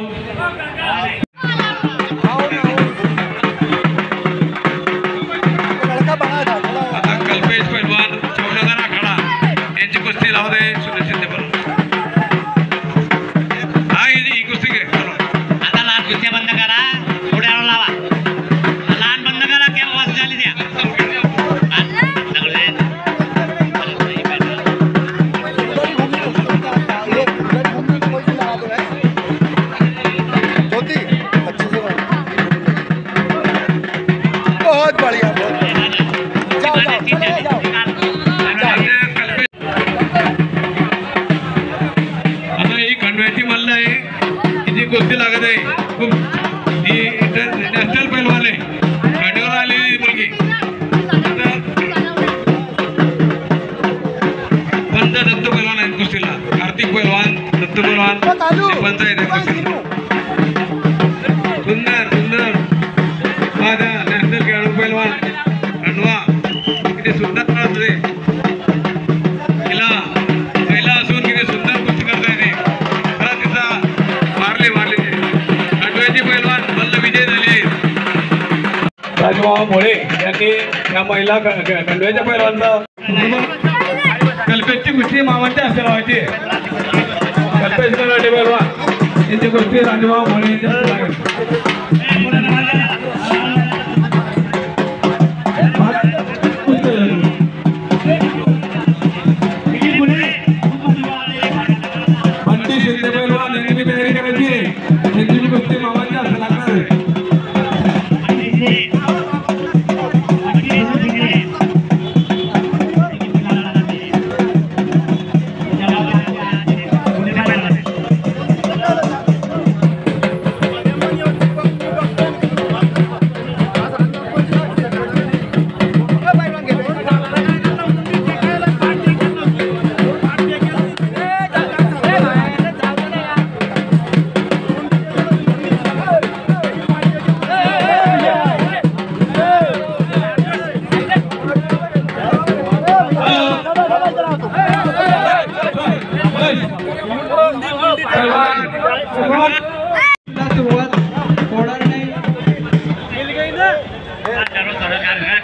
लड़का बना था आता कल्पेश पैलवान 14 आखाडा यांची कुस्ती लावू दे सुनील शिंदे बरोबर हा ही कुस्ती घे चलो आता लहान कुस्त्या बंद करा थोड्या वेळ लावा लहान बंद करा क्या आवाज झाली द्या बहुत बढ़िया जाओ जाओ चले जाओ आता ही खंडव्याची मल्ल आहे हिची कुस्ती लागत आहे खूप ही नॅशनल पैलवान आहे खंडव्यावर आलेली मुलगी आता पंच दत्त पैलवान आहेत कुस्तीला कार्तिक पैलवान दत्त पैलवान हे पंच आहेत या कुस्तीला सुंदर सुंदर माझा नॅशनल खेळाडू पैलवान खंडवा किती सुंदर खेळत आहे तिला पहिला असून किती सुंदर कुस्ती करता येते खरं तिचा मारले खंडव्याची पैलवान मल्ल विजय झाले राजमाव मोळे यांनी या महिला खंडव्याच्या पैलवानचा कल्पेशची कुस्ती मामांच्या हस्ते लावायची कल्पेश कराटे पैलवान यांची कुस्ती राजमाव मोळे यांच्या हस्ते लावायची बंटी शिंदे पैलवान यांनी बी तयारी करायची आहे त्यांची बी कुस्ती मामांच्या हस्ते लागणार आहे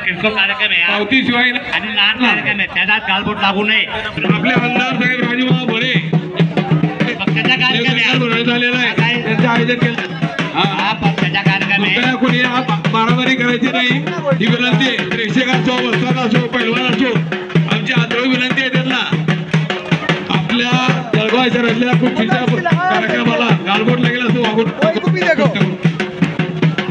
किरकोळ कार्यक्रम आहे पावती शिवाय आणि लहान कार्यक्रम आहे त्याच्यात गालबोट लागू नये आपले आमदार साहेब राजूभाऊ भोळे पक्षाचा कार्यक्रम आहे झालेला आहे त्यांचं आयोजन केलं हा पक्षाचा कार्यक्रम आहे कृपया कुणी मारामारी करायची नाही ही विनंती आहे प्रेक्षक असो वस्ताद असो पैलवान असो आमची आंधळी विनंती आहे त्यांना आपल्या जळगाव शहरातल्या कुस्तीच्या कार्यक्रमाला गालबोट लागेल असं वागून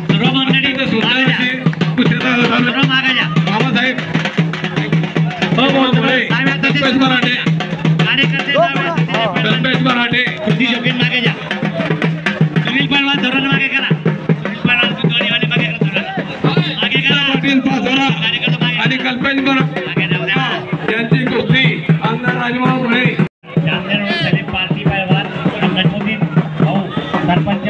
सर्व मंडळी सुंदर अशी कुस्तीचा सर्व मागा जा मामासाहेब कल्पेश मराठे कार्यकर्ते कल्पेश मराठे कुस्ती शौकीन मागे जा सुनील पहलवान धोरण मागे करा सुनील पहलवान कुस्तीवाले मागे करा मागे करा पाटील पाचोरा कार्यकर्ते मागे आणि कल्पेश मराठे मागे जाऊ द्या यांची कुस्ती आमदार राजमाव भोळे जामनेर सलीम पारसी पहलवान गणपती भाऊ सरपंच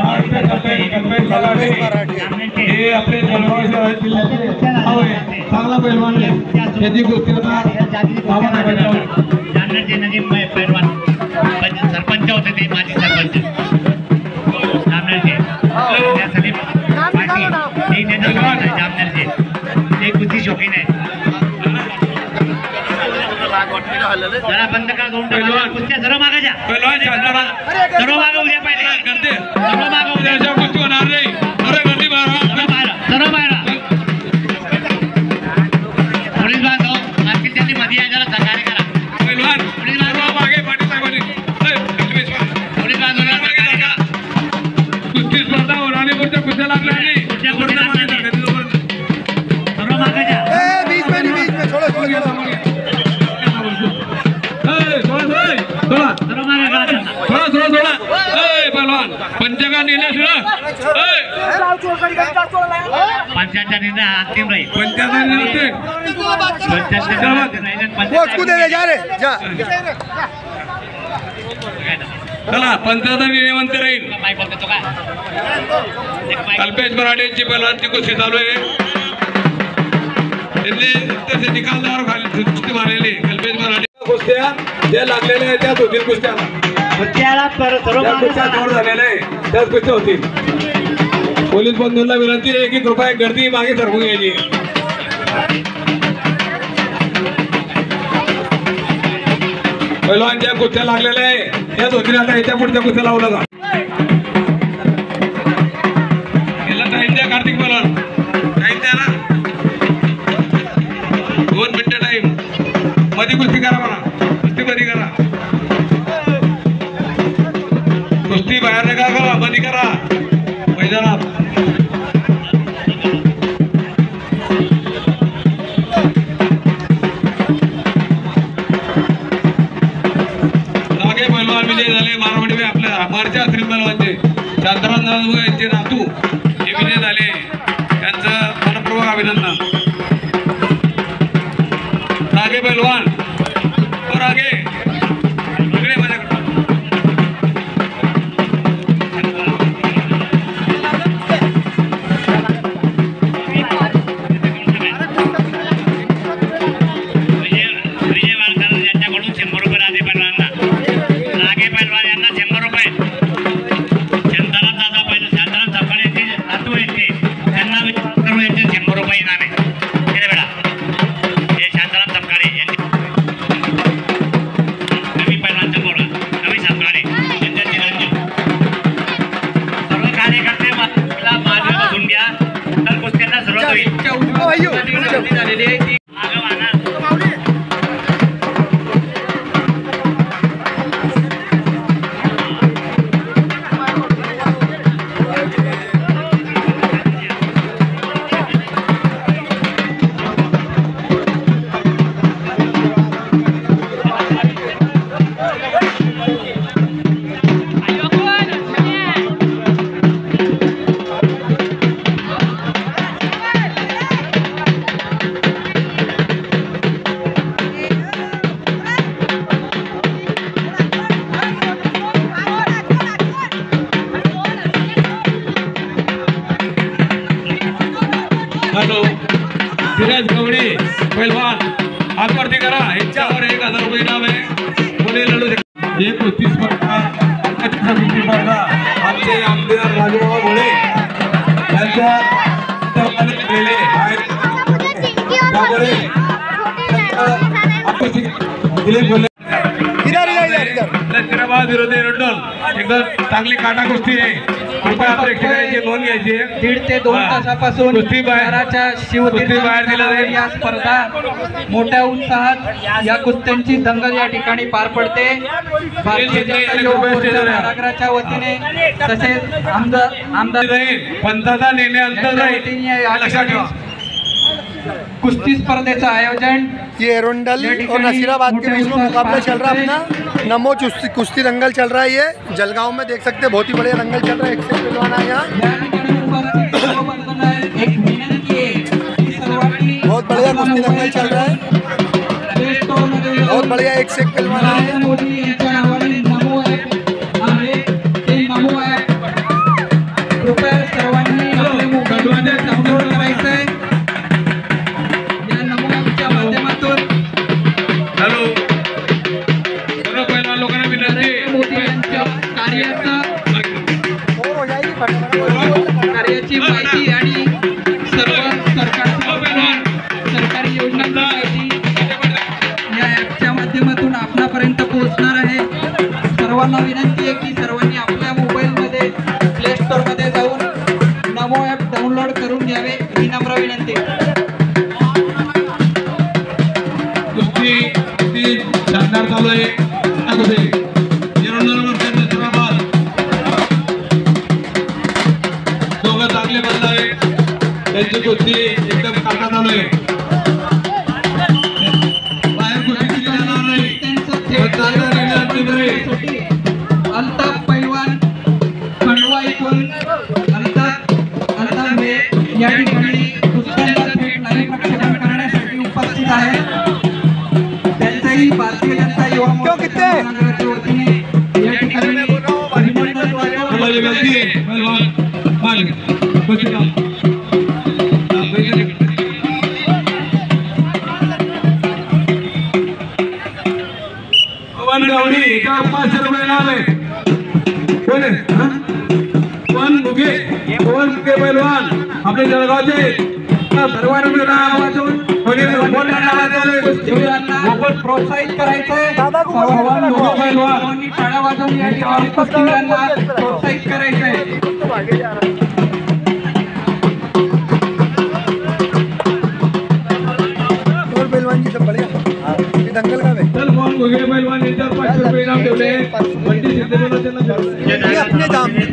हे आपले जळगाव शहर जिल्ह्याचे चांगला पैलवान आहे त्याची गोष्टी जामनेरचे नजीब पहलवान सरपंच होते ते माजी सरपंच जामनेरचे सलीम पाटील ते जामनेरचे ते कुस्ती शौकीन आहे जरा बंद करा दोन कुस्त्या सर्व मागा जा पैलवान शांताराम सर्व मागा उद्या पाहिजे करते सर्व मागा उद्या उद्याच्या कुस्ती होणार नाही अरे गर्दी मारा सर्व बाहेर पोलीस बांधव मागील त्यांनी मध्ये यायला सहकार्य करा पैलवान पोलीस बांधव मागे पाटील साहेबांनी पोलीस बांधवांना सहकार्य करा कुस्ती स्पर्धा राणीपूरच्या कुस्त्या लागल्या नाही सर्व मागा जा बीच में छोड़ो सर्व मागा करा थोडा पैलवान पंचका निर्णय पंचायतचा निर्णय हा अंतिम राहील पंचाचा निर्णय वो उसको दे दे जा रे जा चला पंचायत नियमन राहील. माईक बोलतो तो काय कल्पेश मराठेंची पहिलवानची कुस्ती चालू आहे. त्यांनी त्याचे निकालदार कुस्ती मारलेली कल्पेश मराठे कुस्त्या ज्या लागलेल्या आहेत त्याच होतील कुस्त्याला. ज्या कुस्त्या जोर झालेल्या आहे त्याच कुस्त्या होतील. पोलीस बंधूंना विनंती आहे की कृपया गर्दी मागे सरकून घ्यायची. पहिलवान ज्या कुस्त्या लागलेल्या आहे त्याच होतील. आता याच्या पुढच्या कुस्त्या लावलं का याला टाइम द्या. कार्तिक पहिलवान टाइम द्या ना. 2 मिनिटं टाइम मध्ये कुस्ती करा. मला कुस्ती मध्ये करा. कुस्ती बाहेर नका करा मध्ये करा मैदानात. पहिलवान विजय झाले. मारवाडी आपल्या अमरच्या श्री पहिलवानचे शांताराम जाधव यांचे नातू हे विजय झाले. त्यांचं मनपूर्वक अभिनंदन. रागे पहिलवान और आगे इकडे माझ्याकडे. विजय वालकर यांच्याकडून 100 रुपये राजे पहिलवानांना. रागे पहिलवान यांना 100 रुपये. शांताराम दादा पहिला शांताराम सफाळे नातू यांचे त्यांना 100 रुपये इनाम आहे. केले बेटा हे शांताराम सफाळे यांचे नवी पहिलवानचा बोला नवी सफाळे यांच्या चिरंजीव सर्व कार्यकर्ते मागे बसून घ्या. तर कुस्त्यांना सुरुवात होईल. झालेली आहे ती आगवाना. हॅलो धीरज गवडे पहिलवान हातवरती करा. यांच्यावर 1000 रुपये इनाम आहे. कोणी लढू शकतो. हे कुस्ती स्पर्धा कुस्ती स्पर्धा आमचे आमदार राजूभाऊ भोळे यांच्या केले आहेत. त्यामुळे दिलीप भोले लष्कराबाद विरोधी रुंडल एकदम चांगली काटा कुस्ती आहे. कृपया प्रेक्षकांची नोंद घ्यायची आहे. 1.5 ते 2 तासापासून कुस्ती बाहेर शिवतीर्थ बाहेर दिला जाईल. या स्पर्धा मोठ्या उत्साहात या कुस्त्यांची दंगल या ठिकाणी पार पडते. भारतीय जनता युवा मोर्चा नगराच्या वतीने तसेच आमदार पंथाचा निर्णय अंतर राहील या लक्षात ठेवा. कुस्ती स्पर्धेचं आयोजन ये एरोंडल और नसीराबाद के बीच में मुकाबला चल रहा है अपना. नमो कुश्ती दंगल चल रहा है. ये जलगांव में देख सकते हैं बहुत ही बढ़िया दंगल चल रहा है. 1 से पहलवान है यहाँ. बहुत बढ़िया कुश्ती दंगल चल रहा है. बहुत बढ़िया 1 से पहलवान है. कृपया सर्वांनी आपले मोबाईल डाउनलोड करायचंय. या नमो ॲपच्या माध्यमातून हॅलो सर्व पहिलवान लोकांना विनंती मोदी यांच्या और हो जाएगी फटाफट. कार्याची माहिती आणि सर्व सरकारी योजनांची माहिती या ॲपच्या माध्यमातून आपणापर्यंत पोहोचणार आहे. सर्वांना विनंती आहे की सर्वांनी आपल्या मोबाईलमध्ये प्ले स्टोअरमध्ये जाऊन नमो ॲप डाउनलोड करून घ्यावे ही नम्र विनंती. कुस्ती शानदार चालू आहे. दोघं चांगले बंद आहे. त्यांची कुस्ती एकदम काटा चालू आहे. बाहेर कुस्ती केली जाणार नाही. अल्ताफ पैलवान खंडवा इथून अल्ताफ या ठिकाणी कुस्त्यांचा थेट लाईव्ह प्रक्षेपण करण्यासाठी उपस्थित आहे. त्यांचंही भारतीय जनता युवा मोर्चाच्या वतीने या ठिकाणी आपल्याला विनंती आहे पहलवान मागे कुस्ती लाव. पवन गावडी एकावर 500 रुपये नाव आहे. कोण आहे हा? पवन मुगे पहलवान आपले जळगावचे सर्वांना नाव वाचून मोफत प्रोत्साहित करायचंय. सर्वांनी टाळ्या वाजवून या ठिकाणी कुस्तीगीरांना प्रोत्साहित करायचंय. और पहलवान जी सब बढ़िया ये दंगल का है चल फोन मुगे पहलवान यांच्यावर 500 रुपये इनाम ठेवले. बंटी सिद्धेला त्यांना ये अपने दाम में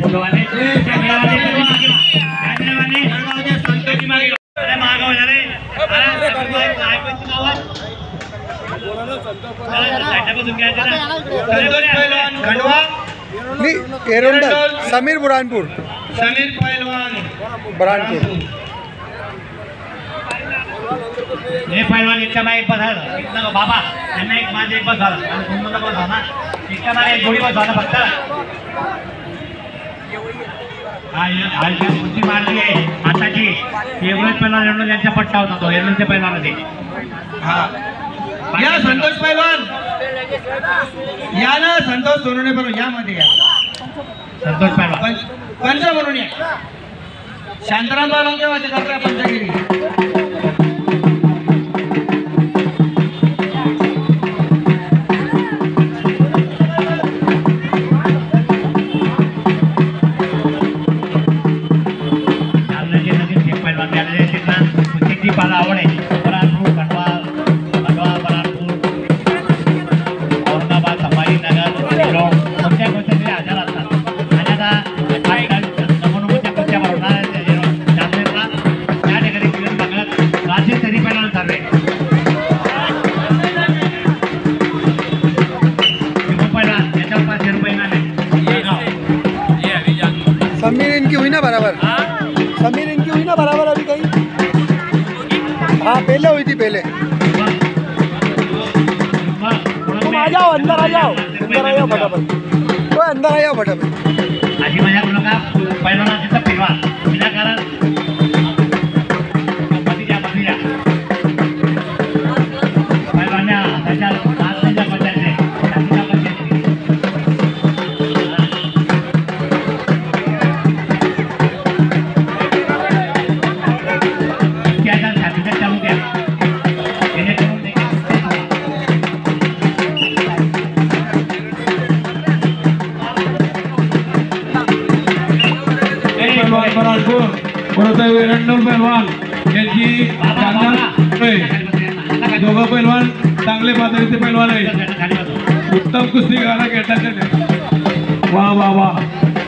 नहीं एरोंडल समीर बुरहानपुर बुरहानपुर हे पैलवान इतका मागे बस झालं इतका बाबा त्यांना एक माझे एक बस झालं आणि तुम्हाला बस झाला इतका मागे एक जोडी बस झाला फक्त. हा कुस्ती मारली आहे आताची एवढेच पैलवान एवढं त्यांचा पट्टा होता तो एवढ्यांच्या पैलवानाचे. या संतोष पैलवान या ना संतोष सोनवणे बरोबर यामध्ये या संतोष पैलवान पंच म्हणून या. शांताराम पैलवान केव्हा करता पंचगिरी मला आवड आहे. बरानपूर खंडवा बरानपूर औरंगाबाद संभाजीनगर कोणत्या गोष्टी आजार असतात आणि आता नमोनमोच्या कुस्त्या भरवणार जात्रेला त्या ठिकाणी फिरून बघत राजे तरी पहिला चालले पहिला याच्यावर 500 रुपये नाणे. समीर इनकी हुई ना बराबर समीर इनकी हुई ना बराबर अभी कहीं हाँ पहले हुई थी पहले. तुम आ जाओ अंदर आ जाओ फटाफट तो अंदर आ जाओ फटाफट. आजी माझ्या मुलगा पैलवानाचा पैलवान विनाकारण मधीच्या पैलवान्या त्याच्या आत्म्याच्या बदलते त्याच्या बदलते त्याच्या छातीच्या चालू द्या जेणेकरून एरंडोल पहलवान यांची दोघं पहलवान चांगले पातळीचे पहलवान आहे. उत्तम कुस्ती गाणं घेतात. वा वा वा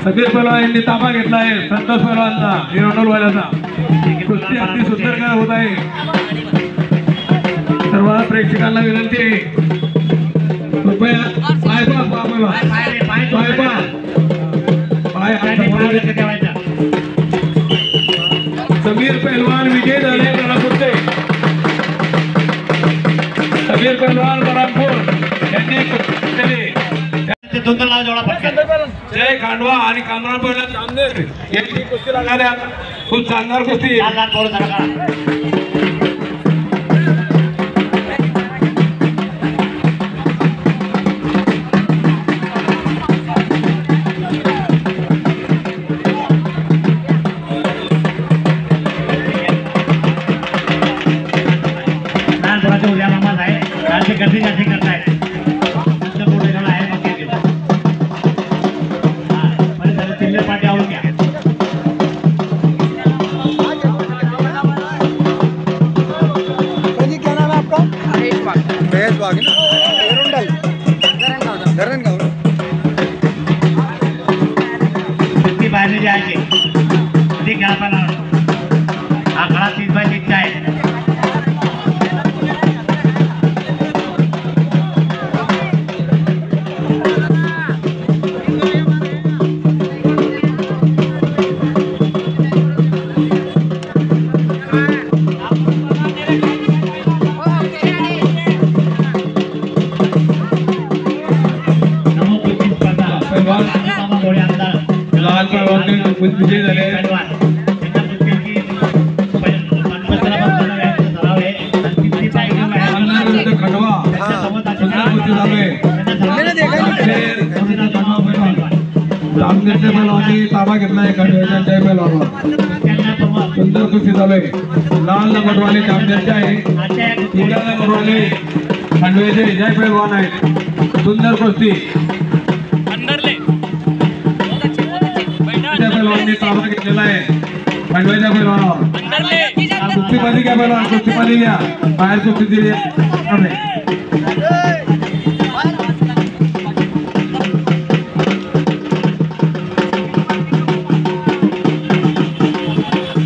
सगळे पहलवान यांनी ताबा घेतला आहे. संतोष पहलवानचा एरंडोल वाल्याचा कुस्ती अगदी सुंदर होत आहे. सर्व प्रेक्षकांना विनंती आहे कृपया पाय समीर पहलवान विजय झाले बरापूरचे. समीर पहलवान बरापूर यांनी दोन जोडा पटकन जय खांडवा आणि कामरान पहलवान जामनेर यांची कुस्ती लागणाऱ्या खूप शानदार कुस्ती. उद्या मामाच आहे कालचे गर्दी जास्त करताय मोठे जण आहे मग चिल्लर पार्टी आवडून घ्या. क्या नाम है आपका महेश बाग एरोंडल धरणगाव कुस्ती बाहेर जायचे अधिक खेळायला हा खडा 30x30 आहे. लाल पहलवान के विजय झाले. खंडवा सुंदर कुस्ती चालू आहे. जामनेरच्या पहलवानी ताबा घेतलाय खंडव्याच्या जय पहलवानवर. सुंदर कुस्ती चालू आहे. लाल नंबरवाले जामनेरचे आहे. पिवळ्या नंबरवाले खंडव्याचे जय पहलवान आहेत. सुंदर कुस्ती पहलवानने ताबा घेतलेला आहे खंडव्याच्या पहलवानावर. कुस्तीमध्ये घ्या पहलवान, कुस्तीमध्ये घ्या. बाहेर कुस्ती दिली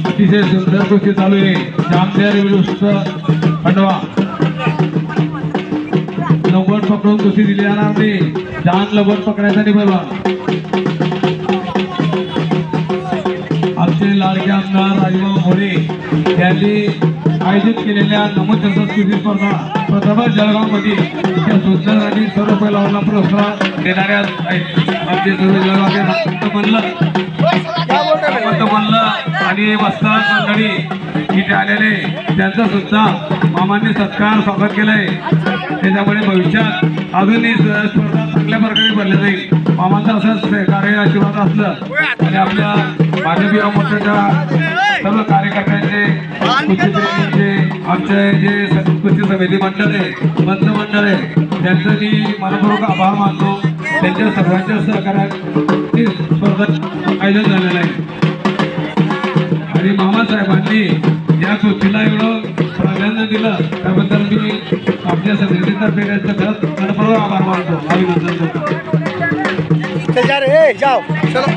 अतिशय सुंदर कुस्ती चालू आहे. जामनेर विरुद्ध खंडवा. 90 पकडून कुस्ती दिली जाणार नाही. जान 90 पकडायसाठी पहलवान. आमचे लाडके आमदार राजभाऊ भोळे यांनी आयोजित केलेल्या नमोचंद कुस्ती स्पर्धा प्रथमच जळगावमध्ये त्या सुंदर आणि सर्व पैलवानांना पुरस्कार देणाऱ्या आहेत. आमचे सर्व जळगावचे म्हणलं आणि वस्ताद मंडळी इथे आलेले त्यांचा सुद्धा मामांनी सत्कार स्वागत केलंय. त्याच्यामुळे भविष्यात अजूनही स्पर्धा चांगल्या प्रकारे भरल्या जाईल. मामांचं असंच सहकार्य आशीर्वाद असलं आणि आपल्या भाजप युवा मोर्चाच्या सर्व कार्यकर्त्यांचे कुस्तीप्रेमींचे आमचे जे कुस्ती समिती मंडळ आहे बंद मंडळ आहे त्यांचं मी मनपूर्वक आभार मानतो. त्यांच्या सर्वांच्या सहकार्यात ही स्पर्धा आयोजन झालेलं आहे. आणि मामासाहेबांनी या कुस्तीला एवढं प्राधान्य दिलं त्याबद्दल मी आपल्या समितीतर्फे त्यांचं खरंच मनपूर्वक आभार मानतो, अभिनंदन करतो. जाओ चलो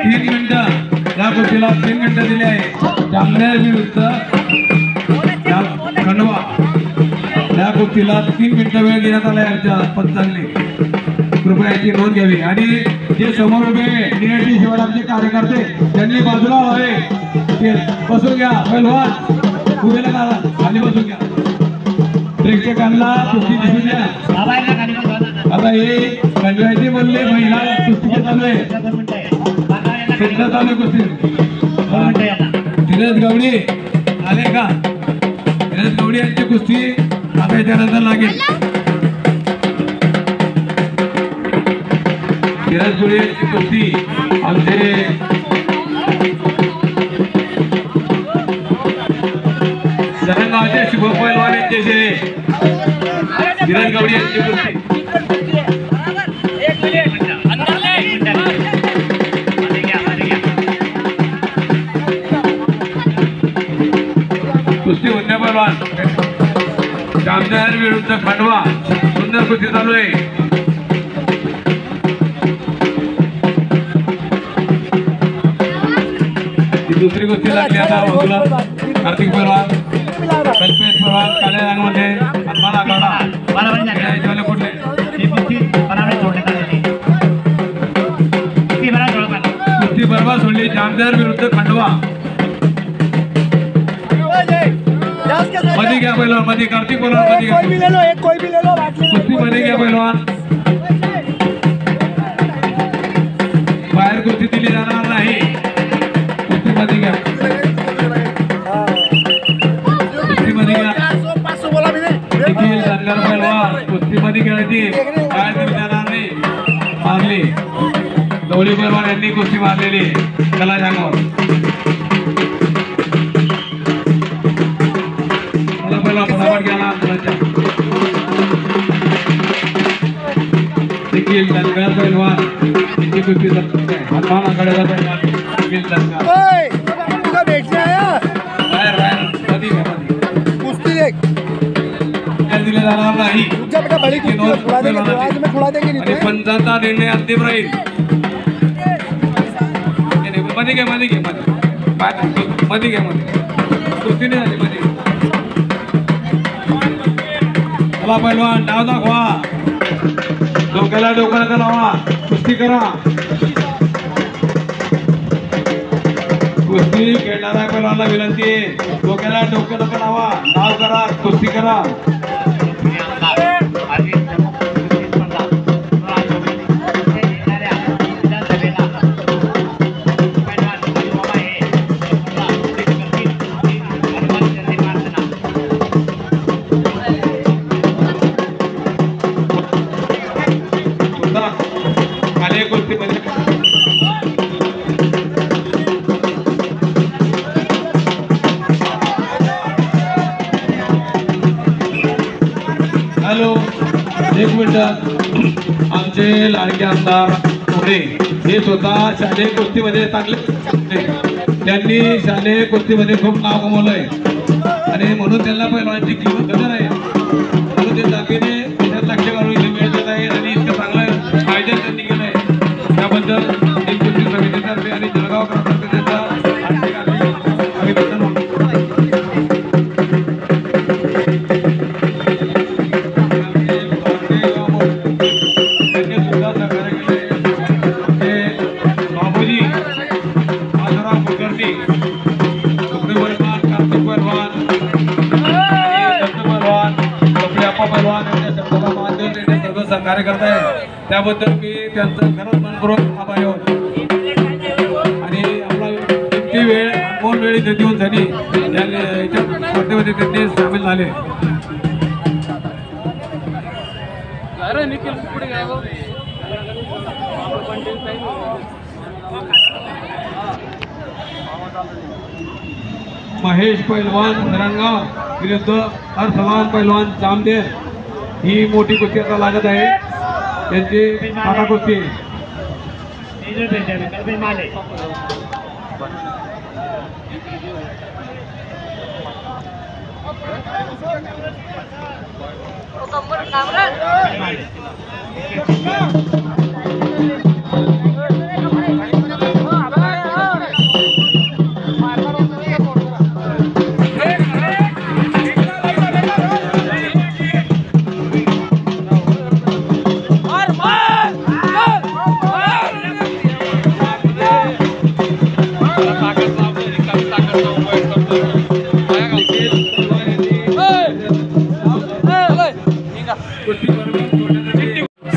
3 मिनिटं या कुस्तीला 3 मिनिटं दिली आहे. जामनेर विरुद्ध खंडवा या कुस्तीला 3 मिनिटं वेळ देण्यात आला यांच्या पंचांनी. कृपया याची नोंद घ्यावी. आणि जे समोर उभे डीएटी शिवरामचे कार्यकर्ते त्यांनी बाजूला व्हावे. ते बसून घ्या. पहलवान उभे नका, खाली बसून घ्या. प्रेक्षकांना कुस्ती दिसून द्या. आता हे खंडव्याचे बोलले महिला कुस्ती चालू आहे. सध्या चालू आहे कुस्ती. धीरज गवडी आले का? धीरज गवडी यांची कुस्ती आता याच्यानंतर लागेल. धीरज गवडी यांची कुस्ती आमचे सरंगावचे शुभ पैलवान यांचे धीरज गवडी यांची कुस्ती. कुस्ती होण्या पैलवान जामनेर विरुद्ध खंडवा. सुंदर कुस्ती चालू आहे. दुसरी कुस्ती लागली आता बाजूला. कार्तिक पैलवान, कल्पेश पैलवान काळ्या रंगामध्ये हनुमान आघाडा कुठले कुस्ती बरोबर सोडली. जामनेर विरुद्ध खंडवा. मध्ये घ्या पैलवान, मध्ये कार्तिक पैलवान मध्ये घ्या. कुस्ती मध्ये घ्या पैलवान. बाहेर कुस्ती दिली जाणार नाही. कुस्तीमध्ये घ्या. कुस्तीमध्ये घ्या. देखील धनगर पैलवान कुस्तीमध्ये खेळायची बाहेर दिली जाणार नाही. मारली गवळी पैलवान यांनी कुस्ती मारलेली कला जागवर. देखील धनगर पैलवान यांची कुस्ती हनुमान आघाडीचा पैलवान देखील धनगर बाहेर बाहेर मध्ये घ्या. मध्ये कुस्ती देख दिले जाणार नाही. आणि पंचांचा निर्णय अंतिम राहील. मध्ये घ्या, मध्ये घ्या, मध्ये घ्या. मध्ये कुस्ती नाही झाली. मध्ये चला पैलवान डाव दाखवा. डोक्याला डोक्याला लावा. कुस्ती करा. कुस्ती खेळणारा पैलवानला विनंती. डोक्याला डोकं लावा. डाव करा. कुस्ती करा. त्याबद्दल आमचे लाडके आमदार होते हे स्वतः शालेय कुस्तीमध्ये चांगले होते. त्यांनी शालेय कुस्तीमध्ये खूप नाव कमवलंय आणि म्हणून त्यांना पैलवानाची किंमत कदर आहे. म्हणून ते ताकदीने त्याच्यात लक्ष घालून इथे मिळत आहे आणि इतकं चांगलं आयोजन त्यांनी केलं आहे. त्याबद्दल एक कुस्ती समितीतर्फे आणि जळगाव करातर्फे त्यांचा अभिनंदन होतं. सहकार्य करताय त्याबद्दल मी त्यांचं खरंच मनपूर्वक आभारी आहोत. आणि आपला किती वेळ कोण वेळ इथे देऊन झाली याच्या स्पर्धेमध्ये त्यांनी सामील झाले. महेश पैलवान धरणगाव विरुद्ध अरसलान पैलवान जामदेर ही मोठी कुस्ती आता लागत आहे. त्यांची काटा कुस्ती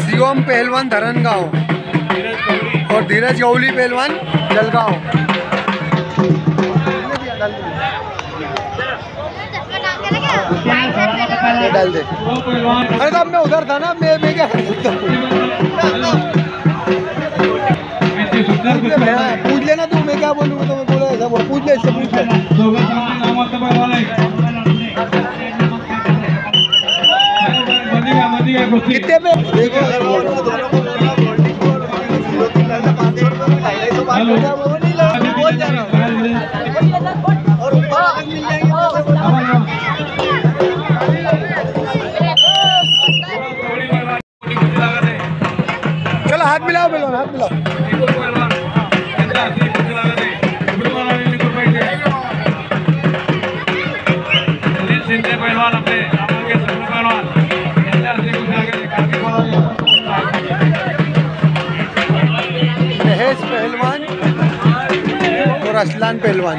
शिवम पहलवान धरणगांव और धीरज गौली पहलवान जलगांव. डाल दे. अरे साहब मैं उधर था ना, मैं क्या पूछ लेना तू, मैं क्या बोलूँ तो मैं बोला ऐसा पूछ ले, इससे पूछ ले कितने पे चलो हाथ मिलाओ, मिलाओ हाथ मिलाओ. महेश पहलवान और असलान पहलवान.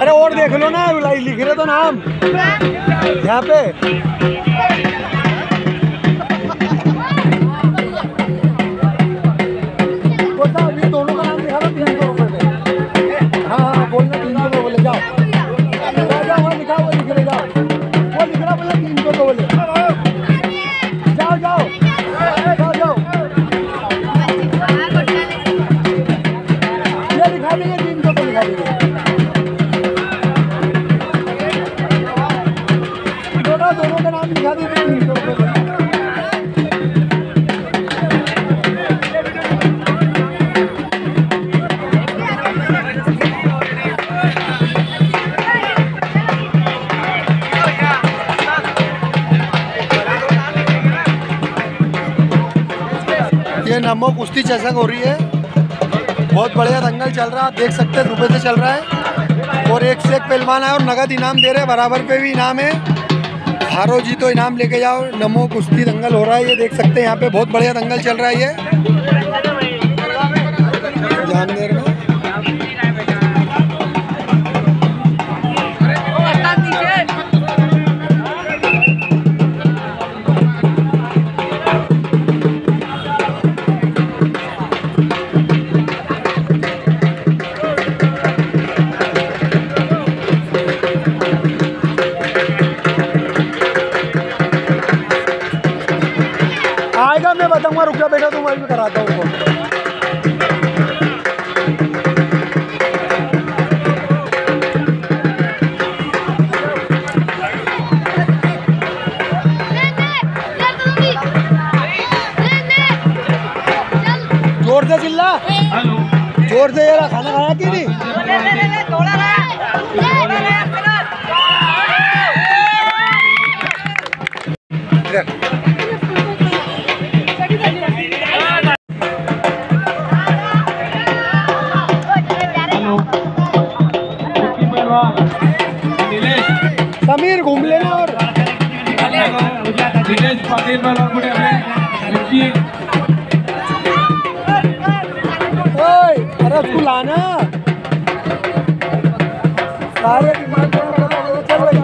अरे और देख लो ना, लिख रहे तो नाम यहाँ पे. ये दोनों का नाम लिखा था 300 रुपये में. हाँ बोलना 300 रुपये बोले. जाओ जाओ वहाँ लिखा हुआ लिख रहे. जाओ वो लिख रहा बोला 300 रुपये बोले. जाओ जाओ जाओ जाओ. ये लिखा देंगे 300 रुपये लिखा देंगे. दोनों का नाम लिखा देंगे 300 रुपये. ये नमो कुश्ती चषक हो रही है. बहुत बढ़िया दंगल चल रहा है, आप देख सकते हैं सुबह से चल रहा है. और एक से एक पहलवान है और नगद इनाम दे रहे हैं. बराबर पे भी इनाम है. हारो जी तो इनाम लेके जाओ. नमो कुश्ती दंगल हो रहा है, ये देख सकते हैं यहाँ पे. बहुत बढ़िया दंगल चल रहा है ये जामनेर में. आएगा मैं बताऊंगा, रुक जा बेटा, तो मैं भी कराता हूँ उनको। जोर से चिल्ला, जोर से। ये खाना खाया कि नहीं? समीर घूम लेना। और दिनेश पाटील पहलवान कुठे आपले? अरे उसको लाना सारे चल भाई।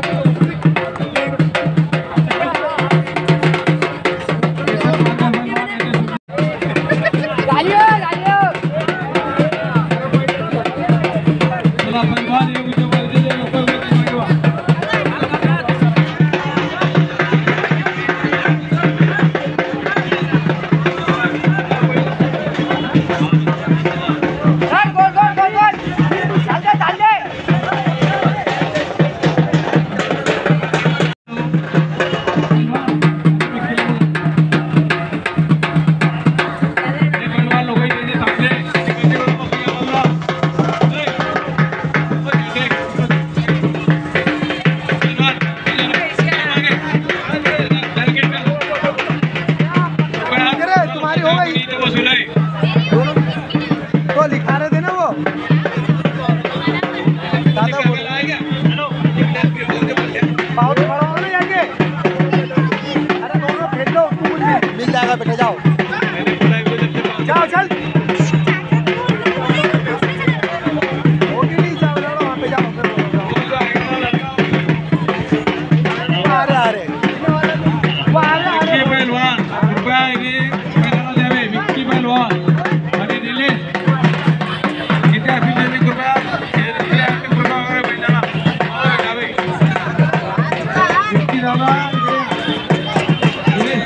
तो लिखा रहे थे ना वो दादा अरे दोनों भेज दो, मिल जाएगा बेटा। जाओ जाओ चल, वहाँ पे जाओ। अरे पहलवान कृपया द्यावे. विक्की पहलवान आणि निलेश इथे अभिनेते कृपया वगैरे महिन्याला द्यावे. विक्की दादा निलेश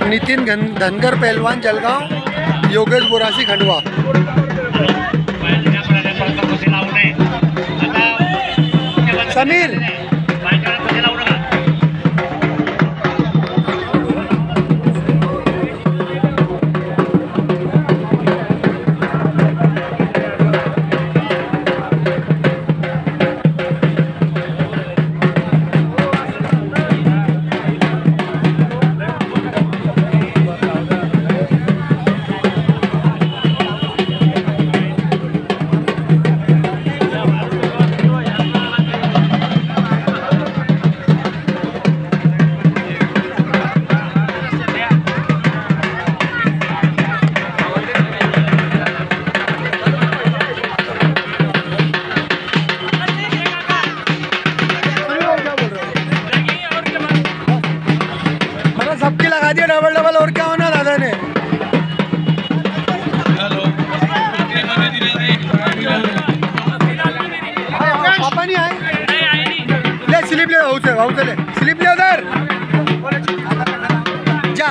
नितिन धनगर पहलवान जलगांव, योगेश बोरासी खंडवा। समीर सबकी लगा दिया डबल डबल, और क्या होना दादा ने? पापा नहीं आए? ले स्लिप ले, भाऊ से ले स्लिप ले उधर जा।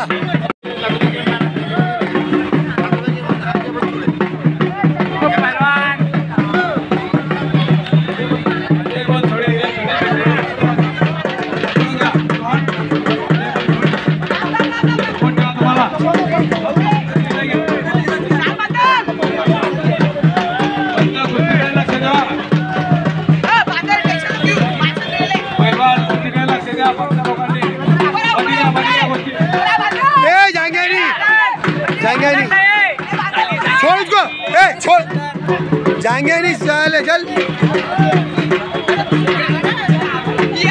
जाएंगे नहीं, छोड़ उसको, छोड़, जाएंगे नहीं। चल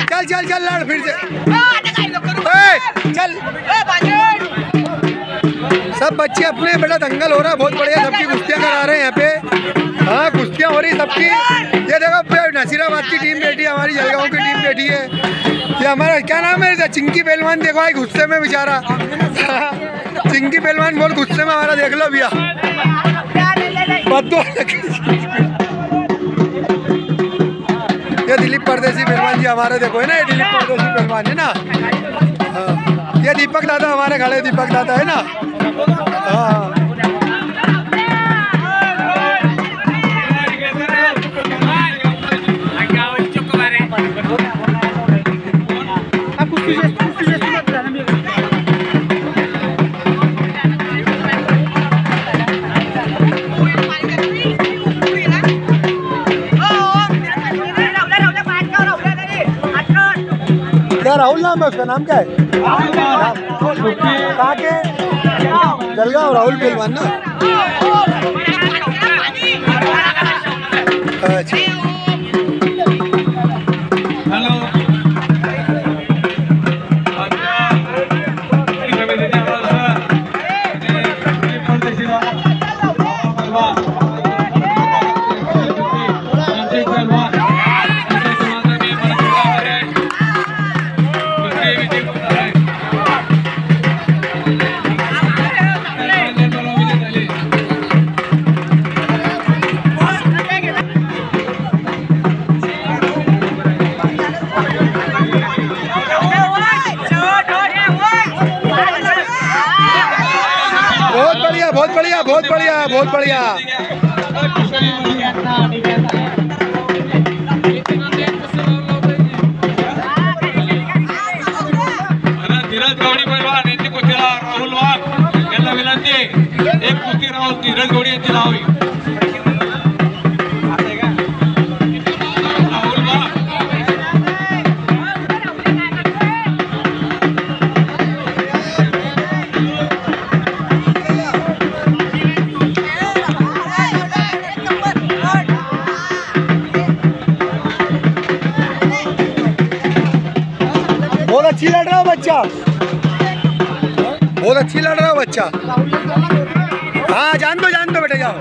चल चल चल लड़ फिर से। चल सब बच्चे अपने बड़ा दंगल हो रहा है, बहुत बढ़िया। सबकी कुश्तियाँ करा रहे हैं यहाँ पे। हाँ कुश्तियाँ हो रही सबकी। ये देखो नसीराबाद की टीम बैठी है, हमारी जलगांव की टीम बैठी है। ये हमारा क्या नाम है, चिंकी पहलवान देखो भाई गुस्से में बेचारा। चिंकी पहलवान बहुत गुस्से में हमारा, देख लो भैया। ये दिलीप परदेसी पहलवान जी हमारे देखो है ना, ये दिलीप परदेसी पहलवान है ना। हाँ ये दीपक दादा हमारे खड़े, दीपक दादा है ना। हाँ क्या राहुल नाम है उसका, नाम क्या है? कहाँ के? जलगांव राहुल पहलवान ना। अच्छा हेलो बहुत बढ़िया बहुत बढ़िया बहुत बढ़िया। धीरज गौडी पैलवान यांची कुस्तीला राहुल वाघ यांना विनंती आहे, एक कुस्ती राहुल धीरज गौडी यांची लावावी। राहुल वाघ बहुत अच्छी लड़ रहा हो बच्चा, बहुत अच्छी लड़ रहा हो बच्चा। हाँ जान दो बेटे जाओ।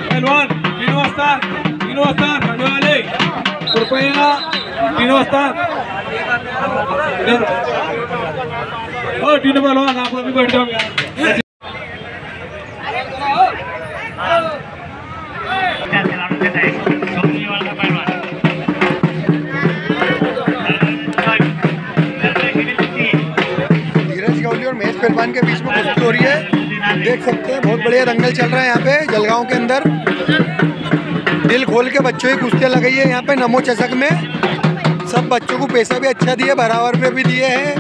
पैलवान 3 वाजता राजवाले कृपया 3 वाजता हो तीन पैलवान आप अभी बैठ जाओ यार। धीरज गौली और महेश पहलवान के बीच में कुश्ती हो रही है, देख सकते हैं। बहुत बढ़िया दंगल चल रहा है यहाँ पे जलगांव के अंदर। दिल खोल के बच्चों की कुश्तियाँ लगाई है यहाँ पे नमो चषक में। सब बच्चों को पैसा भी अच्छा दिए, बराबर पे भी दिए हैं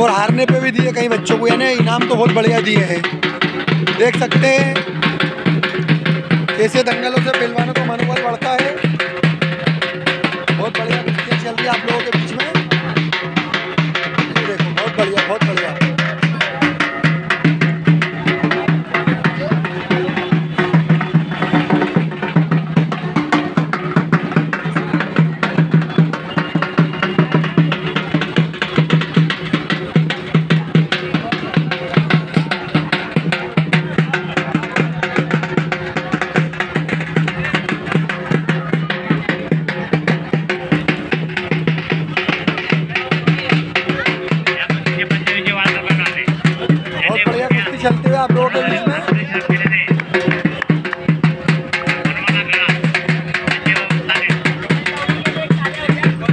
और हारने पे भी दिए कई बच्चों को, यानी इनाम तो बहुत बढ़िया दिए हैं। देख सकते हैं कैसे दंगलों से पहलवानों को मनोबल बढ़ता है। बहुत बढ़िया कुश्तियाँ चल रही है आप लोगों के बीच में। देखो बहुत बढ़िया बहुत बढ़िया। चलते हुए आप लोगों के बीच में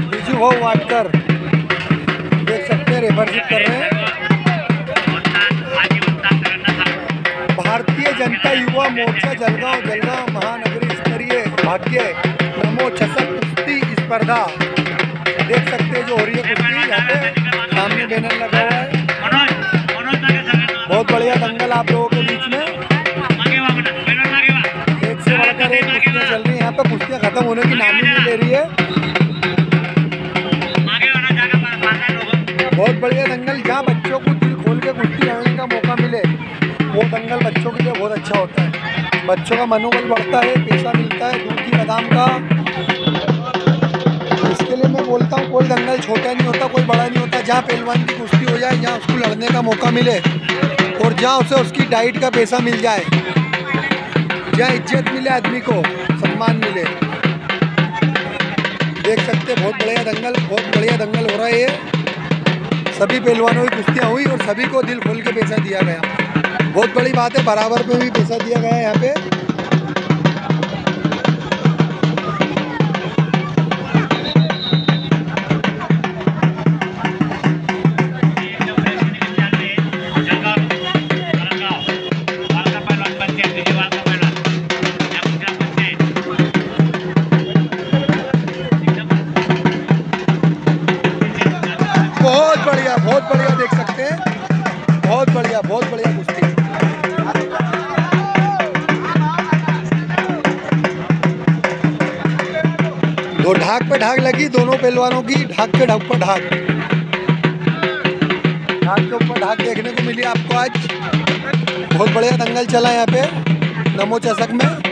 बीजू हो वाटकर देख सकते हैं, रेफरशिप कर रहे हैं। भारतीय जनता युवा मोर्चा जलगांव महानगरी स्तरीय भाग्य नमो चषक कुश्ती स्पर्धा देख सकते हैं जो हो रही है कुश्ती। यहाँ पे सामने बैनर लगा हुआ है। बहुत बढ़िया दंगल आप लोगों के बीच में, एक से बढ़कर एक कुश्तियाँ चल रही है यहाँ पे। कुश्तियाँ खत्म होने की नाम ही नहीं ले रही है। बहुत बढ़िया दंगल, जहाँ बच्चों को दिल खोल के कुश्ती लड़ने का मौका मिले दंगल बच्चों के लिए बहुत अच्छा होता है। बच्चों का मनोबल बढ़ता है, पैसा मिलता है, दूध की बादाम का। इसके लिए मैं बोलता हूँ कोई दंगल छोटा नहीं होता, कोई बड़ा नहीं होता। जहाँ पहलवान की कुश्ती हो जाए, जहाँ उसको लड़ने का मौका मिले और जहाँ उसे उसकी डाइट का पैसा मिल जाए, जहाँ इज्जत मिले, आदमी को सम्मान मिले। देख सकते बहुत बढ़िया दंगल हो रहा है। ये सभी पहलवानों की कुश्तियाँ हुई और सभी को दिल खोल के पैसा दिया गया। बहुत बड़ी बात है, बराबर पे भी पैसा दिया गया है यहाँ पे। बहुत बढ़िया देख सकते हैं, बहुत बढ़िया कुश्ती। दो ढाक पे ढाक लगी दोनों पहलवानों की, ढाक के ऊपर ढाक देखने को मिली आपको आज। बहुत बढ़िया दंगल चला यहाँ पे नमो चषक में।